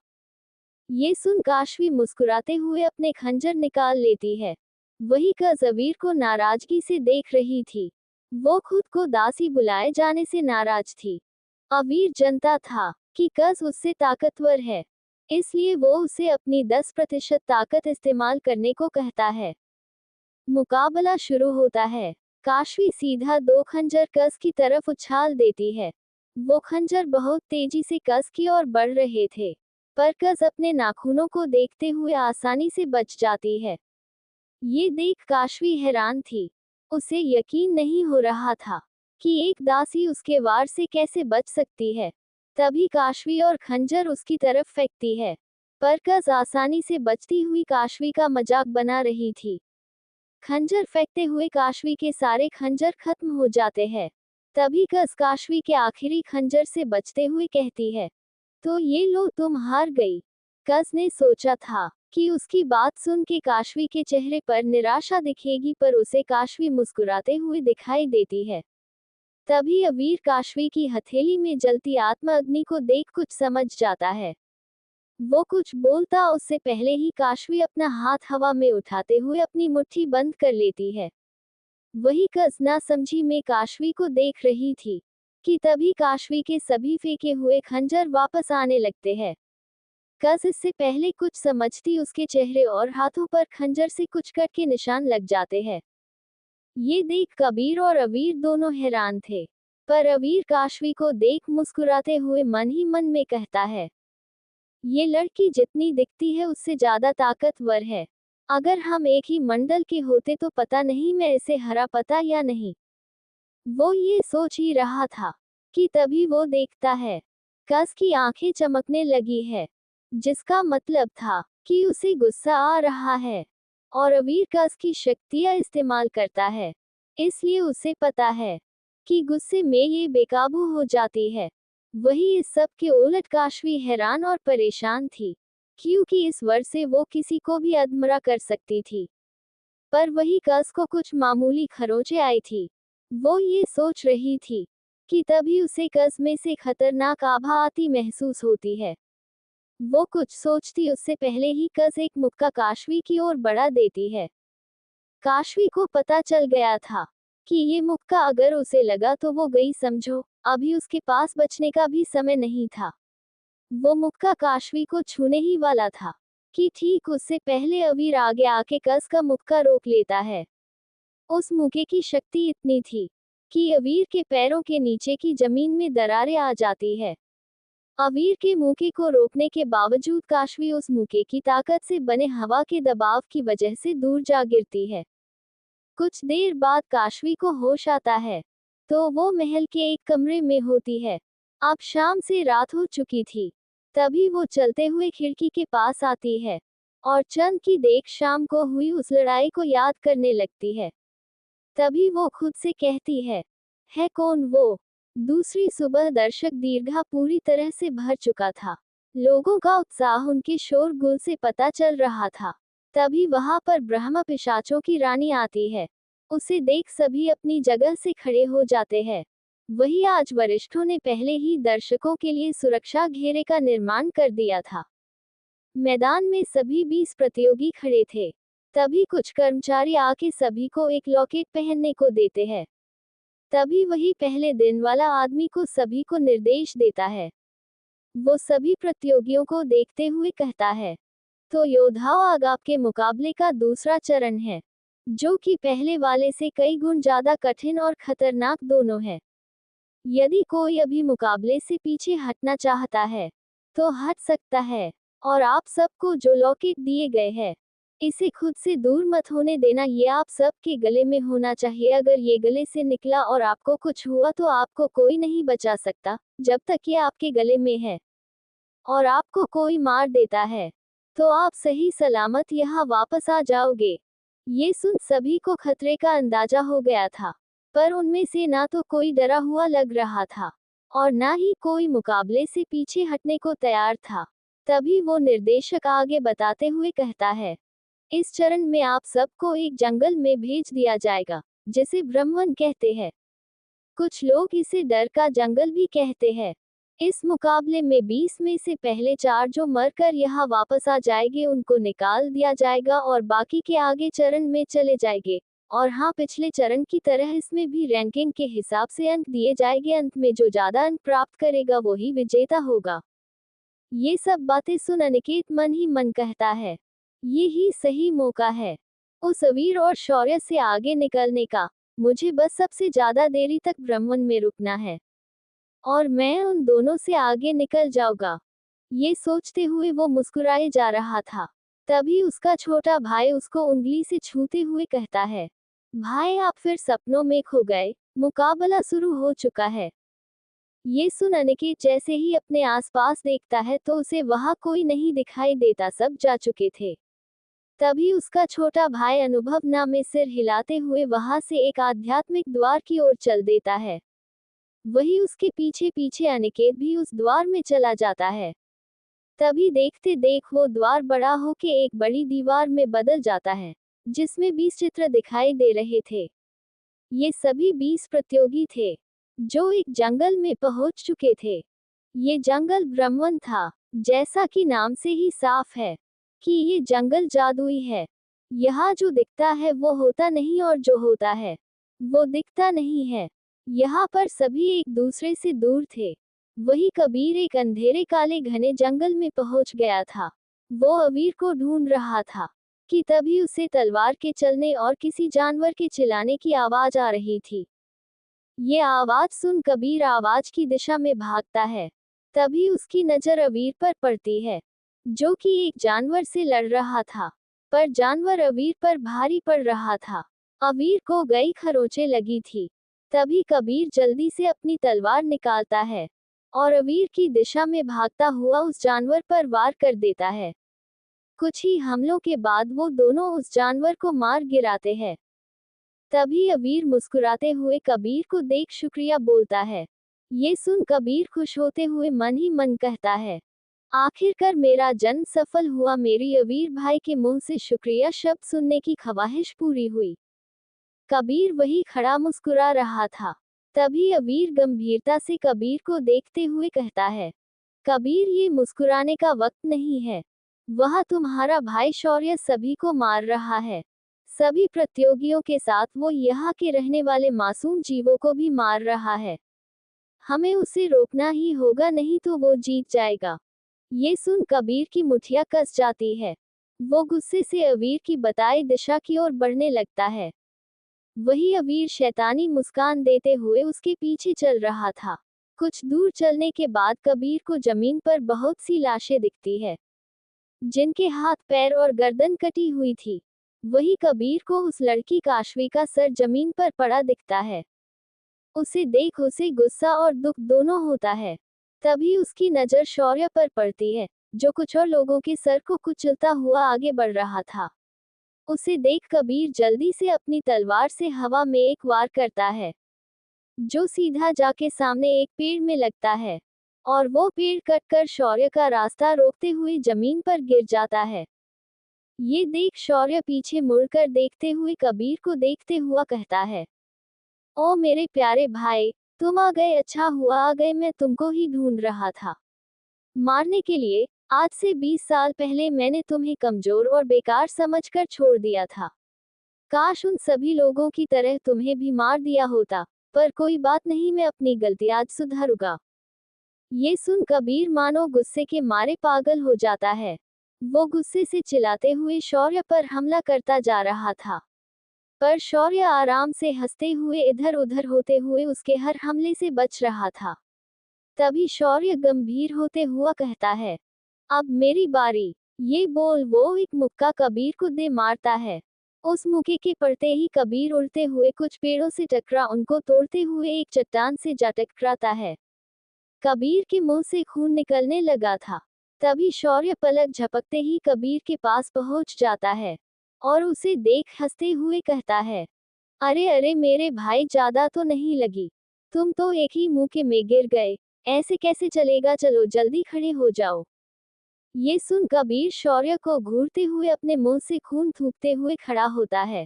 ये सुन काशवी मुस्कुराते हुए अपने खंजर निकाल लेती है। वही कज अवीर को नाराजगी से देख रही थी। वो खुद को दासी बुलाए जाने से नाराज थी। अवीर जानता था कि कज उससे ताकतवर है, इसलिए वो उसे अपनी 10% ताकत इस्तेमाल करने को कहता है। मुकाबला शुरू होता है। काशवी सीधा दो खंजर कस की तरफ उछाल देती है। वो खंजर बहुत तेजी से कस की ओर बढ़ रहे थे, पर कस अपने नाखूनों को देखते हुए आसानी से बच जाती है। ये देख काशवी हैरान थी। उसे यकीन नहीं हो रहा था कि एक दासी उसके वार से कैसे बच सकती है। तभी काशवी और खंजर उसकी तरफ फेंकती है, पर कस आसानी से बचती हुई काशवी का मजाक बना रही थी। खंजर फेंकते हुए काशवी के सारे खंजर खत्म हो जाते हैं। तभी कस काशवी के आखिरी खंजर से बचते हुए कहती है, तो ये लो, तुम हार गई। कस ने सोचा था कि उसकी बात सुन के काशवी के चेहरे पर निराशा दिखेगी, पर उसे काशवी मुस्कुराते हुए दिखाई देती है। तभी अवीर काशवी की हथेली में जलती आत्मा अग्नि को देख कुछ समझ जाता है। वो कुछ बोलता उससे पहले ही काशवी अपना हाथ हवा में उठाते हुए अपनी मुट्ठी बंद कर लेती है। वही कस ना समझी में काशवी को देख रही थी कि तभी काशवी के सभी फेंके हुए खंजर वापस आने लगते हैं। कस इससे पहले कुछ समझती उसके चेहरे और हाथों पर खंजर से कुछ कट के निशान लग जाते हैं। ये देख कबीर और अवीर दोनों हैरान थे, पर अवीर काशवी को देख मुस्कुराते हुए मन ही मन में कहता है, ये लड़की जितनी दिखती है उससे ज्यादा ताकतवर है। अगर हम एक ही मंडल के होते तो पता नहीं मैं इसे हरा पाता या नहीं। वो ये सोच ही रहा था कि तभी वो देखता है कस की आंखें चमकने लगी है, जिसका मतलब था कि उसे गुस्सा आ रहा है। और अवीर कस की शक्तियां इस्तेमाल करता है, इसलिए उसे पता है कि गुस्से में ये बेकाबू हो जाती है। वही इस सब के उलट काशवी हैरान और परेशान थी, क्योंकि इस वर से वो किसी को भी अधमरा कर सकती थी। पर वही कस को कुछ मामूली खरोंचें आई थी। वो ये सोच रही थी कि तभी उसे कस में से खतरनाक आभा आती महसूस होती है। वो कुछ सोचती उससे पहले ही कस एक मुक्का काशवी की ओर बढ़ा देती है। काशवी को पता चल गया था कि ये मुक्का अगर उसे लगा तो वो गई समझो, अभी उसके पास बचने का भी समय नहीं था। वो मुक्का काशवी को छूने ही वाला था कि ठीक उससे पहले अवीर आगे आके कस का मुक्का रोक लेता है। उस मुक्के की शक्ति इतनी थी कि अवीर के पैरों के नीचे की जमीन में दरारें आ जाती है। अवीर के मूके को रोकने के बावजूद काशवी उस मूके की ताकत से बने हवा के दबाव की वजह से दूर जा गिरती है। कुछ देर बाद काशवी को होश आता है तो वो महल के एक कमरे में होती है। अब शाम से रात हो चुकी थी। तभी वो चलते हुए खिड़की के पास आती है और चंद की देख शाम को हुई उस लड़ाई को याद करने लगती है। तभी वो खुद से कहती है कौन वो? दूसरी सुबह दर्शक दीर्घा पूरी तरह से भर चुका था। लोगों का उत्साह उनके शोरगुल से पता चल रहा था। तभी वहां पर ब्रह्म पिशाचों की रानी आती है। उसे देख सभी अपनी जगह से खड़े हो जाते हैं। वही आज वरिष्ठों ने पहले ही दर्शकों के लिए सुरक्षा घेरे का निर्माण कर दिया था। मैदान में सभी 20 प्रतियोगी खड़े थे। तभी कुछ कर्मचारी आके सभी को एक लॉकेट पहनने को देते हैं। तभी वही पहले दिन वाला आदमी को सभी को निर्देश देता है। वो सभी प्रतियोगियों को देखते हुए कहता है, तो योद्धाओं आग आपके मुकाबले का दूसरा चरण है, जो कि पहले वाले से कई गुण ज्यादा कठिन और खतरनाक दोनों है। यदि कोई अभी मुकाबले से पीछे हटना चाहता है तो हट सकता है, और आप सबको जो लॉकेट दिए गए हैं इसे खुद से दूर मत होने देना। ये आप सब के गले में होना चाहिए। अगर ये गले से निकला और आपको कुछ हुआ तो आपको कोई नहीं बचा सकता। जब तक ये आपके गले में है और आपको कोई मार देता है तो आप सही सलामत यहाँ वापस आ जाओगे। ये सुन सभी को खतरे का अंदाजा हो गया था, पर उनमें से ना तो कोई डरा हुआ लग रहा था और ना ही कोई मुकाबले से पीछे हटने को तैयार था। तभी वो निर्देशक आगे बताते हुए कहता है, इस चरण में आप सबको एक जंगल में भेज दिया जाएगा, जिसे ब्रह्मवन कहते हैं। कुछ लोग इसे डर का जंगल भी कहते हैं। इस मुकाबले में 20 में से पहले 4 जो मरकर यहाँ वापस आ जाएंगे उनको निकाल दिया जाएगा और बाकी के आगे चरण में चले जाएंगे। और हाँ, पिछले चरण की तरह इसमें भी रैंकिंग के हिसाब से अंक दिए जाएंगे। अंत में जो ज्यादा अंक प्राप्त करेगा वही विजेता होगा। ये सब बातें सुन अनिकेत मन ही मन कहता है, ये ही सही मौका है उस वीर और शौर्य से आगे निकलने का। मुझे बस सबसे ज्यादा देरी तक ब्रह्मवन में रुकना है और मैं उन दोनों से आगे निकल जाऊंगा। ये सोचते हुए वो मुस्कुराए जा रहा था। तभी उसका छोटा भाई उसको उंगली से छूते हुए कहता है, भाई आप फिर सपनों में खो गए, मुकाबला शुरू हो चुका है। ये सुन अनिकेत जैसे ही अपने आसपास देखता है तो उसे वहां कोई नहीं दिखाई देता, सब जा चुके थे। तभी उसका छोटा भाई अनुभव ना में सिर हिलाते हुए वहां से एक आध्यात्मिक द्वार की ओर चल देता है। वही उसके पीछे पीछे अनिकेत भी उस द्वार में चला जाता है। तभी देखते देख वो द्वार बड़ा होके एक बड़ी दीवार में बदल जाता है, जिसमें 20 चित्र दिखाई दे रहे थे। ये सभी 20 प्रतियोगी थे जो एक जंगल में पहुंच चुके थे। ये जंगल ब्रह्मवन था, जैसा कि नाम से ही साफ है कि ये जंगल जादुई है। यहाँ जो दिखता है वो होता नहीं और जो होता है वो दिखता नहीं है। यहाँ पर सभी एक दूसरे से दूर थे। वही कबीर एक अंधेरे काले घने जंगल में पहुंच गया था। वो अवीर को ढूंढ रहा था कि तभी उसे तलवार के चलने और किसी जानवर के चिल्लाने की आवाज आ रही थी। ये आवाज सुन कबीर आवाज की दिशा में भागता है। तभी उसकी नजर अवीर पर पड़ती है, जो कि एक जानवर से लड़ रहा था, पर जानवर अवीर पर भारी पड़ रहा था। अवीर को गई खरोंचे लगी थी। तभी कबीर जल्दी से अपनी तलवार निकालता है और अवीर की दिशा में भागता हुआ उस जानवर पर वार कर देता है। कुछ ही हमलों के बाद वो दोनों उस जानवर को मार गिराते हैं। तभी अवीर मुस्कुराते हुए कबीर को देख शुक्रिया बोलता है। ये सुन कबीर खुश होते हुए मन ही मन कहता है, आखिरकार मेरा जन्म सफल हुआ। मेरी अवीर भाई के मुंह से शुक्रिया शब्द सुनने की ख्वाहिश पूरी हुई। कबीर वही खड़ा मुस्कुरा रहा था। तभी अवीर गंभीरता से कबीर को देखते हुए कहता है, कबीर ये मुस्कुराने का वक्त नहीं है। वह तुम्हारा भाई शौर्य सभी को मार रहा है। सभी प्रतियोगियों के साथ वो यहाँ के रहने वाले मासूम जीवों को भी मार रहा है। हमें उसे रोकना ही होगा, नहीं तो वो जीत जाएगा। ये सुन कबीर की मुठिया कस जाती है। वो गुस्से से अवीर की बताई दिशा की ओर बढ़ने लगता है। वही अवीर शैतानी मुस्कान देते हुए उसके पीछे चल रहा था। कुछ दूर चलने के बाद कबीर को जमीन पर बहुत सी लाशें दिखती है, जिनके हाथ पैर और गर्दन कटी हुई थी। वही कबीर को उस लड़की काशवी का सर जमीन पर पड़ा दिखता है। उसे देख उसे गुस्सा और दुख दोनों होता है। तभी उसकी नजर शौर्य पर पड़ती है, जो कुछ और लोगों के सर को कुचलता हुआ आगे बढ़ रहा था। उसे देख कबीर जल्दी से अपनी तलवार से हवा में एक वार करता है, जो सीधा जाके सामने एक पेड़ में लगता है, और वो पेड़ कटकर शौर्य का रास्ता रोकते हुए जमीन पर गिर जाता है। ये देख शौर्य पीछे मुड़कर देखते हुए कबीर को देखते हुआ कहता है, ओ मेरे प्यारे भाई, तुम आ गए, अच्छा हुआ आ गए, मैं तुमको ही ढूंढ रहा था मारने के लिए। आज से 20 साल पहले मैंने तुम्हें कमजोर और बेकार समझकर छोड़ दिया था। काश उन सभी लोगों की तरह तुम्हें भी मार दिया होता, पर कोई बात नहीं, मैं अपनी गलती आज सुधारूंगा। ये सुन कबीर मानो गुस्से के मारे पागल हो जाता है। वो गुस्से से चिल्लाते हुए शौर्य पर हमला करता जा रहा था, पर शौर्य आराम से हंसते हुए इधर उधर होते हुए उसके हर हमले से बच रहा था। तभी शौर्य गंभीर होते हुआ कहता है, अब मेरी बारी। ये बोल वो एक मुक्का कबीर को दे मारता है। उस मुक्के के पड़ते ही कबीर उड़ते हुए कुछ पेड़ों से टकरा उनको तोड़ते हुए एक चट्टान से जा टकराता है। कबीर के मुंह से खून निकलने लगा था। तभी शौर्य पलक झपकते ही कबीर के पास पहुंच जाता है, और उसे देख हंसते हुए कहता है, अरे अरे मेरे भाई, ज्यादा तो नहीं लगी, तुम तो एक ही मुक्के में गिर गए, ऐसे कैसे चलेगा, चलो जल्दी खड़े हो जाओ। ये सुन कबीर शौर्य को घूरते हुए अपने मुंह से खून थूकते हुए खड़ा होता है,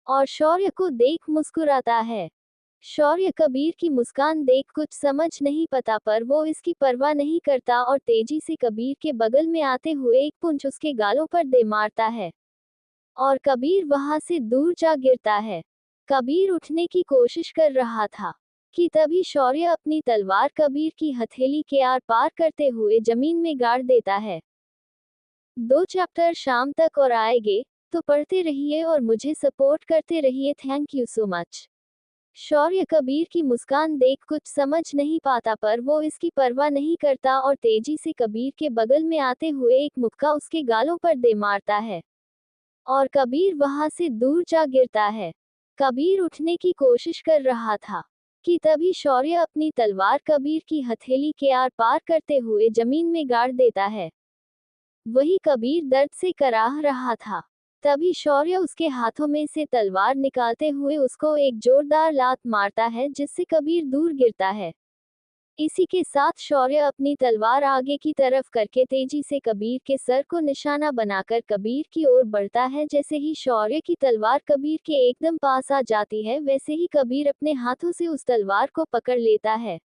और शौर्य को देख मुस्कुराता है। शौर्य कबीर की मुस्कान देख कुछ समझ नहीं पाता, पर वो इसकी परवाह नहीं करता और तेजी से कबीर के बगल में आते हुए एक पुंछ उसके गालों पर दे मारता है, और कबीर वहां से दूर जा गिरता है। कबीर उठने की कोशिश कर रहा था कि तभी शौर्य अपनी तलवार कबीर की हथेली के आर पार करते हुए जमीन में गाड़ देता है। 2 चैप्टर शाम तक और आएंगे, तो पढ़ते रहिए और मुझे सपोर्ट करते रहिए। Thank you so much. Shaurya Kabir की मुस्कान देख कुछ समझ नहीं पाता, पर वो इसकी परवाह नहीं करता और तेजी से कबीर के बगल में आते हुए एक मुक्का उसके गालों पर दे मारता है, और कबीर वहां से दूर जा गिरता है। कबीर उठने की कोशिश कर रहा था कि तभी शौर्य अपनी तलवार कबीर की हथेली के आर पार करते हुए जमीन में गाड़ देता है। वही कबीर दर्द से कराह रहा था। तभी शौर्य उसके हाथों में से तलवार निकालते हुए उसको एक जोरदार लात मारता है, जिससे कबीर दूर गिरता है। इसी के साथ शौर्य अपनी तलवार आगे की तरफ करके तेजी से कबीर के सर को निशाना बनाकर कबीर की ओर बढ़ता है। जैसे ही शौर्य की तलवार कबीर के एकदम पास आ जाती है, वैसे ही कबीर अपने हाथों से उस तलवार को पकड़ लेता है।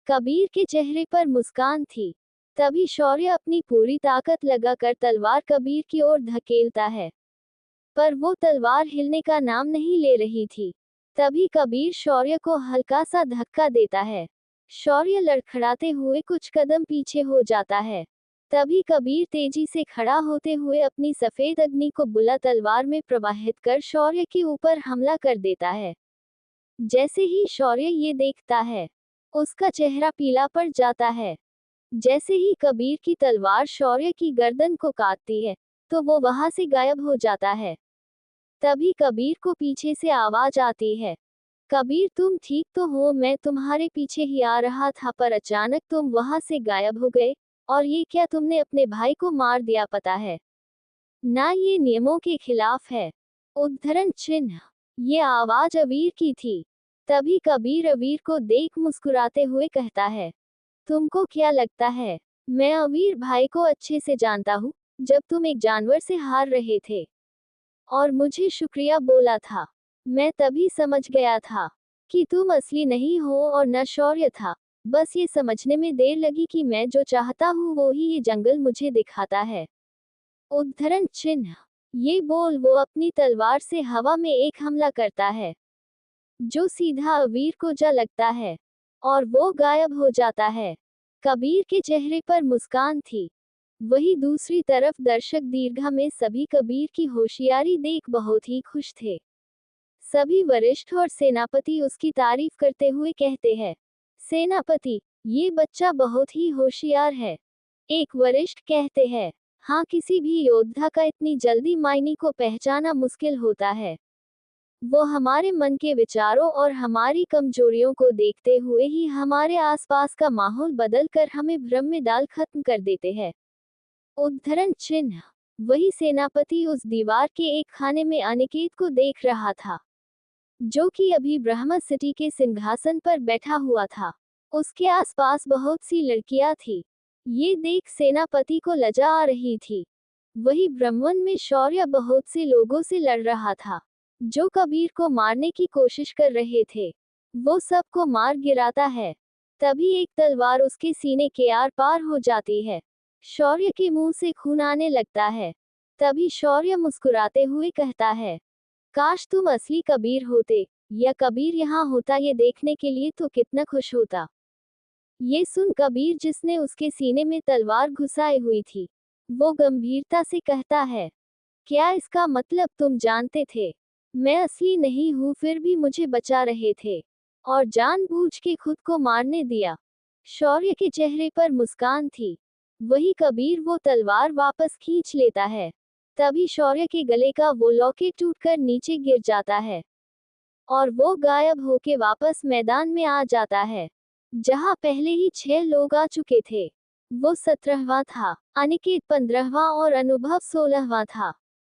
कबीर के चेहरे पर मुस्कान थी। तभी शौर्य अपनी पूरी ताकत लगाकर तलवार कबीर की ओर धकेलता है, पर वो तलवार हिलने का नाम नहीं ले रही थी। तभी कबीर शौर्य को हल्का सा धक्का देता है। शौर्य लड़खड़ाते हुए कुछ कदम पीछे हो जाता है। तभी कबीर तेजी से खड़ा होते हुए अपनी सफेद अग्नि को बुला तलवार में प्रवाहित कर शौर्य के ऊपर हमला कर देता है। जैसे ही शौर्य ये देखता है, उसका चेहरा पीला पड़ जाता है। जैसे ही कबीर की तलवार शौर्य की गर्दन को काटती है, तो वो वहां से गायब हो जाता है। तभी कबीर को पीछे से आवाज आती है, कबीर तुम ठीक तो हो, मैं तुम्हारे पीछे ही आ रहा था, पर अचानक तुम वहां से गायब हो गए, और ये क्या, तुमने अपने भाई को मार दिया, पता है ना, ये नियमों के खिलाफ है। उद्धरण चिन्ह। ये आवाज अवीर की थी। तभी कबीर अवीर को देख मुस्कुराते हुए कहता है, तुमको क्या लगता है, मैं अवीर भाई को अच्छे से जानता हूँ। जब तुम एक जानवर से हार रहे थे और मुझे शुक्रिया बोला था, मैं तभी समझ गया था कि तुम असली नहीं हो और न शौर्य था। बस ये समझने में देर लगी कि मैं जो चाहता हूँ वो ही ये जंगल मुझे दिखाता है। उद्धरण चिन्ह। ये बोल वो अपनी तलवार से हवा में एक हमला करता है, जो सीधा अवीर को जा लगता है, और वो गायब हो जाता है। कबीर के चेहरे पर मुस्कान थी। वही दूसरी तरफ दर्शक दीर्घा में सभी कबीर की होशियारी देख बहुत ही खुश थे। सभी वरिष्ठ और सेनापति उसकी तारीफ करते हुए कहते हैं, सेनापति, ये बच्चा बहुत ही होशियार है। एक वरिष्ठ कहते हैं। हाँ, किसी भी योद्धा का इतनी जल्दी मायने को पहचाना मुश्किल होता है। वो हमारे मन के विचारों और हमारी कमजोरियों को देखते हुए ही हमारे आसपास का माहौल बदलकर हमें भ्रम में डाल खत्म कर देते हैं। उद्धरण चिन्ह। वही सेनापति उस दीवार के एक खाने में अनिकेत को देख रहा था, जो कि अभी ब्रह्म सिटी के सिंहासन पर बैठा हुआ था। उसके आसपास बहुत सी लड़कियां थी। ये देख सेनापति को लज्जा आ रही थी। वही ब्रह्मन में शौर्य बहुत से लोगों से लड़ रहा था, जो कबीर को मारने की कोशिश कर रहे थे। वो सबको मार गिराता है। तभी एक तलवार उसके सीने के आर पार हो जाती है। शौर्य के मुंह से खून आने लगता है। तभी शौर्य मुस्कुराते हुए कहता है, काश तुम असली कबीर होते, या कबीर यहाँ होता, ये देखने के लिए तो कितना खुश होता। ये सुन कबीर, जिसने उसके सीने में तलवार घुसाई हुई थी, वो गंभीरता से कहता है, क्या इसका मतलब तुम जानते थे मैं असली नहीं हूँ, फिर भी मुझे बचा रहे थे और जानबूझ के खुद को मारने दिया। शौर्य के चेहरे पर मुस्कान थी। वही कबीर वो तलवार वापस खींच लेता है। तभी शौर्य के गले का वो लॉकेट टूटकर नीचे गिर जाता है और वो गायब होके वापस मैदान में आ जाता है, जहां पहले ही 6 लोग आ चुके थे। वो 17वां था, अनिकेत 15वां और अनुभव 16वां था।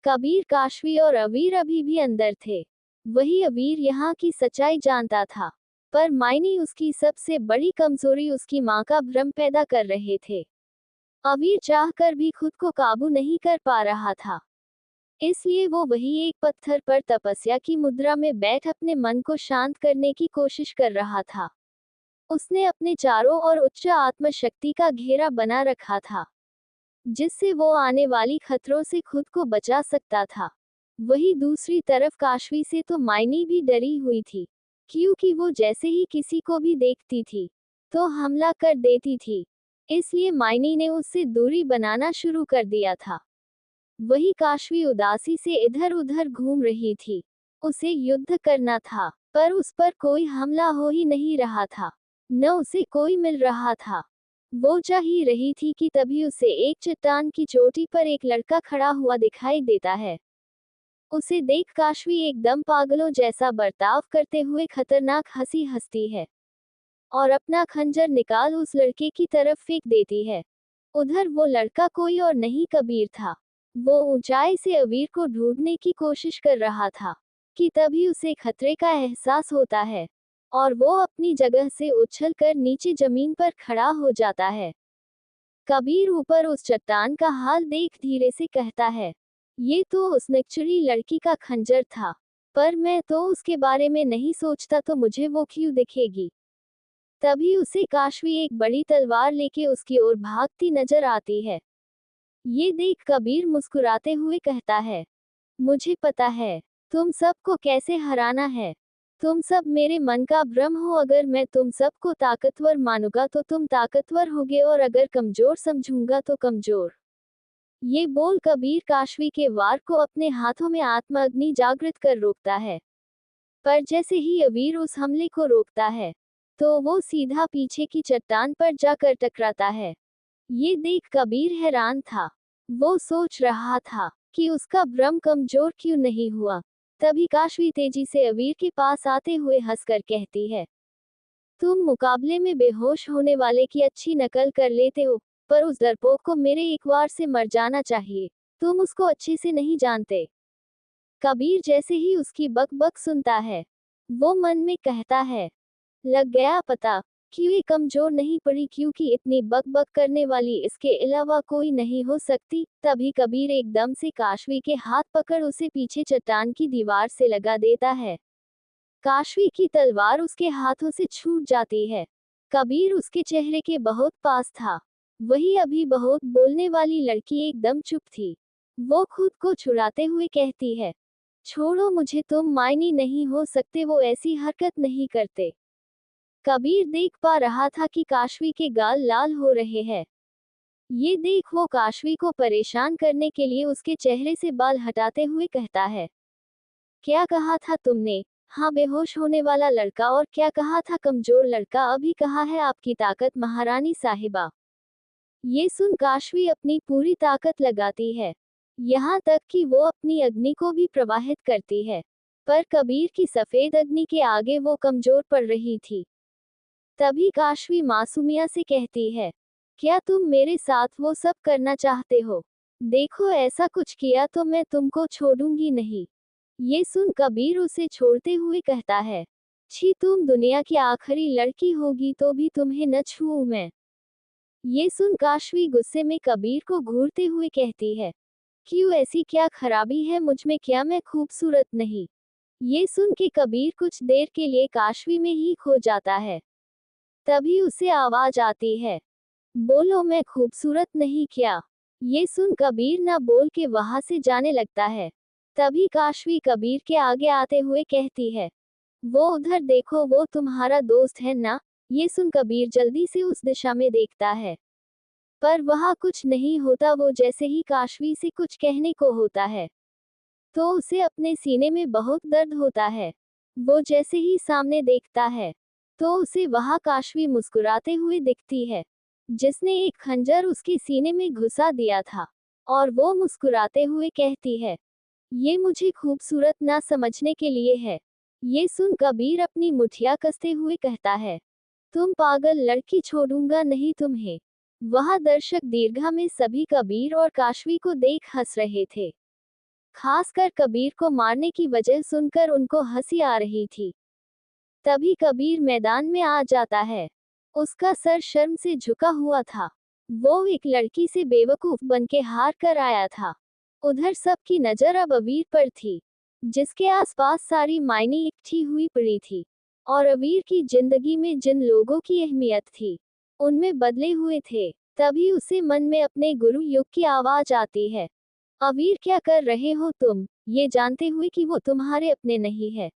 कबीर, काशवी और अवीर अभी भी अंदर थे। वही अवीर यहाँ की सच्चाई जानता था, पर मायनी उसकी सबसे बड़ी कमजोरी उसकी माँ का भ्रम पैदा कर रहे थे। अवीर चाहकर भी खुद को काबू नहीं कर पा रहा था, इसलिए वो वही एक पत्थर पर तपस्या की मुद्रा में बैठ अपने मन को शांत करने की कोशिश कर रहा था। उसने अपने चारों ओर उच्च आत्मशक्ति का घेरा बना रखा था, जिससे वो आने वाली खतरों से खुद को बचा सकता था। वही दूसरी तरफ काशवी से तो मायनी भी डरी हुई थी, क्योंकि वो जैसे ही किसी को भी देखती थी तो हमला कर देती थी। इसलिए मायनी ने उससे दूरी बनाना शुरू कर दिया था। वही काशवी उदासी से इधर उधर घूम रही थी। उसे युद्ध करना था, पर उस पर कोई हमला हो ही नहीं रहा था, न उसे कोई मिल रहा था। वो चाह ही रही थी कि तभी उसे एक चट्टान की चोटी पर एक लड़का खड़ा हुआ दिखाई देता है। उसे देख काशवी एकदम पागलों जैसा बर्ताव करते हुए खतरनाक हंसी हंसती है और अपना खंजर निकाल उस लड़के की तरफ फेंक देती है। उधर वो लड़का कोई और नहीं कबीर था। वो ऊंचाई से अवीर को ढूंढने की कोशिश कर रहा था कि तभी उसे खतरे का एहसास होता है और वो अपनी जगह से उछलकर नीचे जमीन पर खड़ा हो जाता है। कबीर ऊपर उस चट्टान का हाल देख धीरे से कहता है, ये तो उस नक्चरी लड़की का खंजर था, पर मैं तो उसके बारे में नहीं सोचता, तो मुझे वो क्यों दिखेगी। तभी उसे काशवी एक बड़ी तलवार लेके उसकी ओर भागती नजर आती है। ये देख कबीर मुस्कुराते हुए कहता है, मुझे पता है तुम सबको कैसे हराना है। तुम सब मेरे मन का भ्रम हो। अगर मैं तुम सबको ताकतवर मानूंगा तो तुम ताकतवर होगे, और अगर कमजोर समझूंगा तो कमजोर। ये बोल कबीर काशवी के वार को अपने हाथों में आत्मा अग्नि जागृत कर रोकता है। पर जैसे ही अवीर उस हमले को रोकता है, तो वो सीधा पीछे की चट्टान पर जाकर टकराता है। ये देख कबीर हैरान था। वो सोच रहा था कि उसका भ्रम कमजोर क्यों नहीं हुआ। तभी काशवी तेजी से अवीर के पास आते हुए हंसकर कहती है, तुम मुकाबले में बेहोश होने वाले की अच्छी नकल कर लेते हो, पर उस डरपोक को मेरे एक वार से मर जाना चाहिए। तुम उसको अच्छे से नहीं जानते। कबीर जैसे ही उसकी बक बक सुनता है, वो मन में कहता है, लग गया पता क्यों ये कमजोर नहीं पड़ी, क्योंकि इतनी बक बक करने वाली इसके अलावा कोई नहीं हो सकती। तभी कबीर एकदम से काशवी के हाथ पकड़ उसे पीछे चट्टान की दीवार से लगा देता है। काशवी की तलवार उसके हाथों से छूट जाती है। कबीर उसके चेहरे के बहुत पास था। वही अभी बहुत बोलने वाली लड़की एकदम चुप थी। वो खुद को छुड़ाते हुए कहती है, छोड़ो मुझे, तुम मायनी नहीं हो सकते, वो ऐसी हरकत नहीं करते। कबीर देख पा रहा था कि काशवी के गाल लाल हो रहे हैं। ये देख वो काशवी को परेशान करने के लिए उसके चेहरे से बाल हटाते हुए कहता है, क्या कहा था तुमने, हाँ, बेहोश होने वाला लड़का। और क्या कहा था कमजोर लड़का? अभी कहा है आपकी ताकत महारानी साहिबा। ये सुन काशवी अपनी पूरी ताकत लगाती है, यहाँ तक कि वो अपनी अग्नि को भी प्रवाहित करती है। पर कबीर की सफेद अग्नि के आगे वो कमजोर पड़ रही थी। तभी काशवी मासूमिया से कहती है, क्या तुम मेरे साथ वो सब करना चाहते हो? देखो, ऐसा कुछ किया तो मैं तुमको छोड़ूंगी नहीं। ये सुन कबीर उसे छोड़ते हुए कहता है, छी, तुम दुनिया की आखिरी लड़की होगी तो भी तुम्हें न छूऊं मैं। ये सुन काशवी गुस्से में कबीर को घूरते हुए कहती है, क्यों, ऐसी क्या खराबी है मुझ में? क्या मैं खूबसूरत नहीं? ये सुन के कबीर कुछ देर के लिए काशवी में ही खो जाता है। तभी उसे आवाज आती है, बोलो, मैं खूबसूरत नहीं क्या? ये सुन कबीर ना बोल के वहां से जाने लगता है। तभी काशवी कबीर के आगे आते हुए कहती है, वो उधर देखो, वो तुम्हारा दोस्त है ना? ये सुन कबीर जल्दी से उस दिशा में देखता है, पर वहां कुछ नहीं होता। वो जैसे ही काशवी से कुछ कहने को होता है तो उसे अपने सीने में बहुत दर्द होता है। वो जैसे ही सामने देखता है तो उसे वहां काशवी मुस्कुराते हुए दिखती है, जिसने एक खंजर उसके सीने में घुसा दिया था। और वो मुस्कुराते हुए कहती है, ये मुझे खूबसूरत ना समझने के लिए है। ये सुन कबीर अपनी मुठिया कसते हुए कहता है, तुम पागल लड़की, छोड़ूंगा नहीं तुम्हें। वहां दर्शक दीर्घा में सभी कबीर और काशवी को देख हंस रहे थे। खासकर कबीर को मारने की वजह सुनकर उनको हंसी आ रही थी। तभी कबीर मैदान में आ जाता है। उसका सर शर्म से झुका हुआ था। वो एक लड़की से बेवकूफ बनके हार कर आया था। उधर सबकी नजर अब अवीर पर थी, जिसके आसपास सारी मायनी इकट्ठी हुई पड़ी थी। और अवीर की जिंदगी में जिन लोगों की अहमियत थी, उनमें बदले हुए थे। तभी उसे मन में अपने गुरु युग की आवाज आती है, अवीर, क्या कर रहे हो तुम? ये जानते हुए कि वो तुम्हारे अपने नहीं है,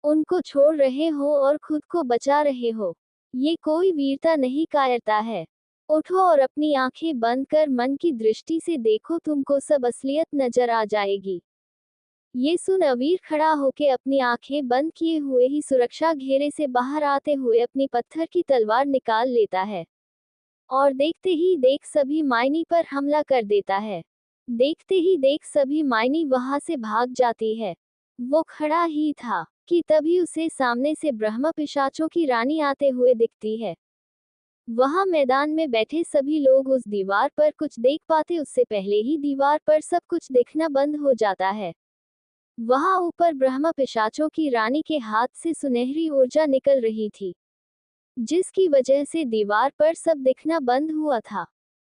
उनको छोड़ रहे हो और खुद को बचा रहे हो। ये कोई वीरता नहीं, कायरता है। उठो और अपनी आंखें बंद कर मन की दृष्टि से देखो, तुमको सब असलियत नजर आ जाएगी। ये सुन अवीर खड़ा होके अपनी आंखें बंद किए हुए ही सुरक्षा घेरे से बाहर आते हुए अपनी पत्थर की तलवार निकाल लेता है और देखते ही देख सभी मायनी पर हमला कर देता है। देखते ही देख सभी मायनी वहां से भाग जाती है। वो खड़ा ही था कि तभी उसे सामने से ब्रह्म पिशाचों की रानी आते हुए दिखती है। वहां मैदान में बैठे सभी लोग उस दीवार पर कुछ देख पाते उससे पहले ही दीवार पर सब कुछ दिखना बंद हो जाता है। वहां ऊपर ब्रह्म पिशाचों की रानी के हाथ से सुनहरी ऊर्जा निकल रही थी, जिसकी वजह से दीवार पर सब दिखना बंद हुआ था।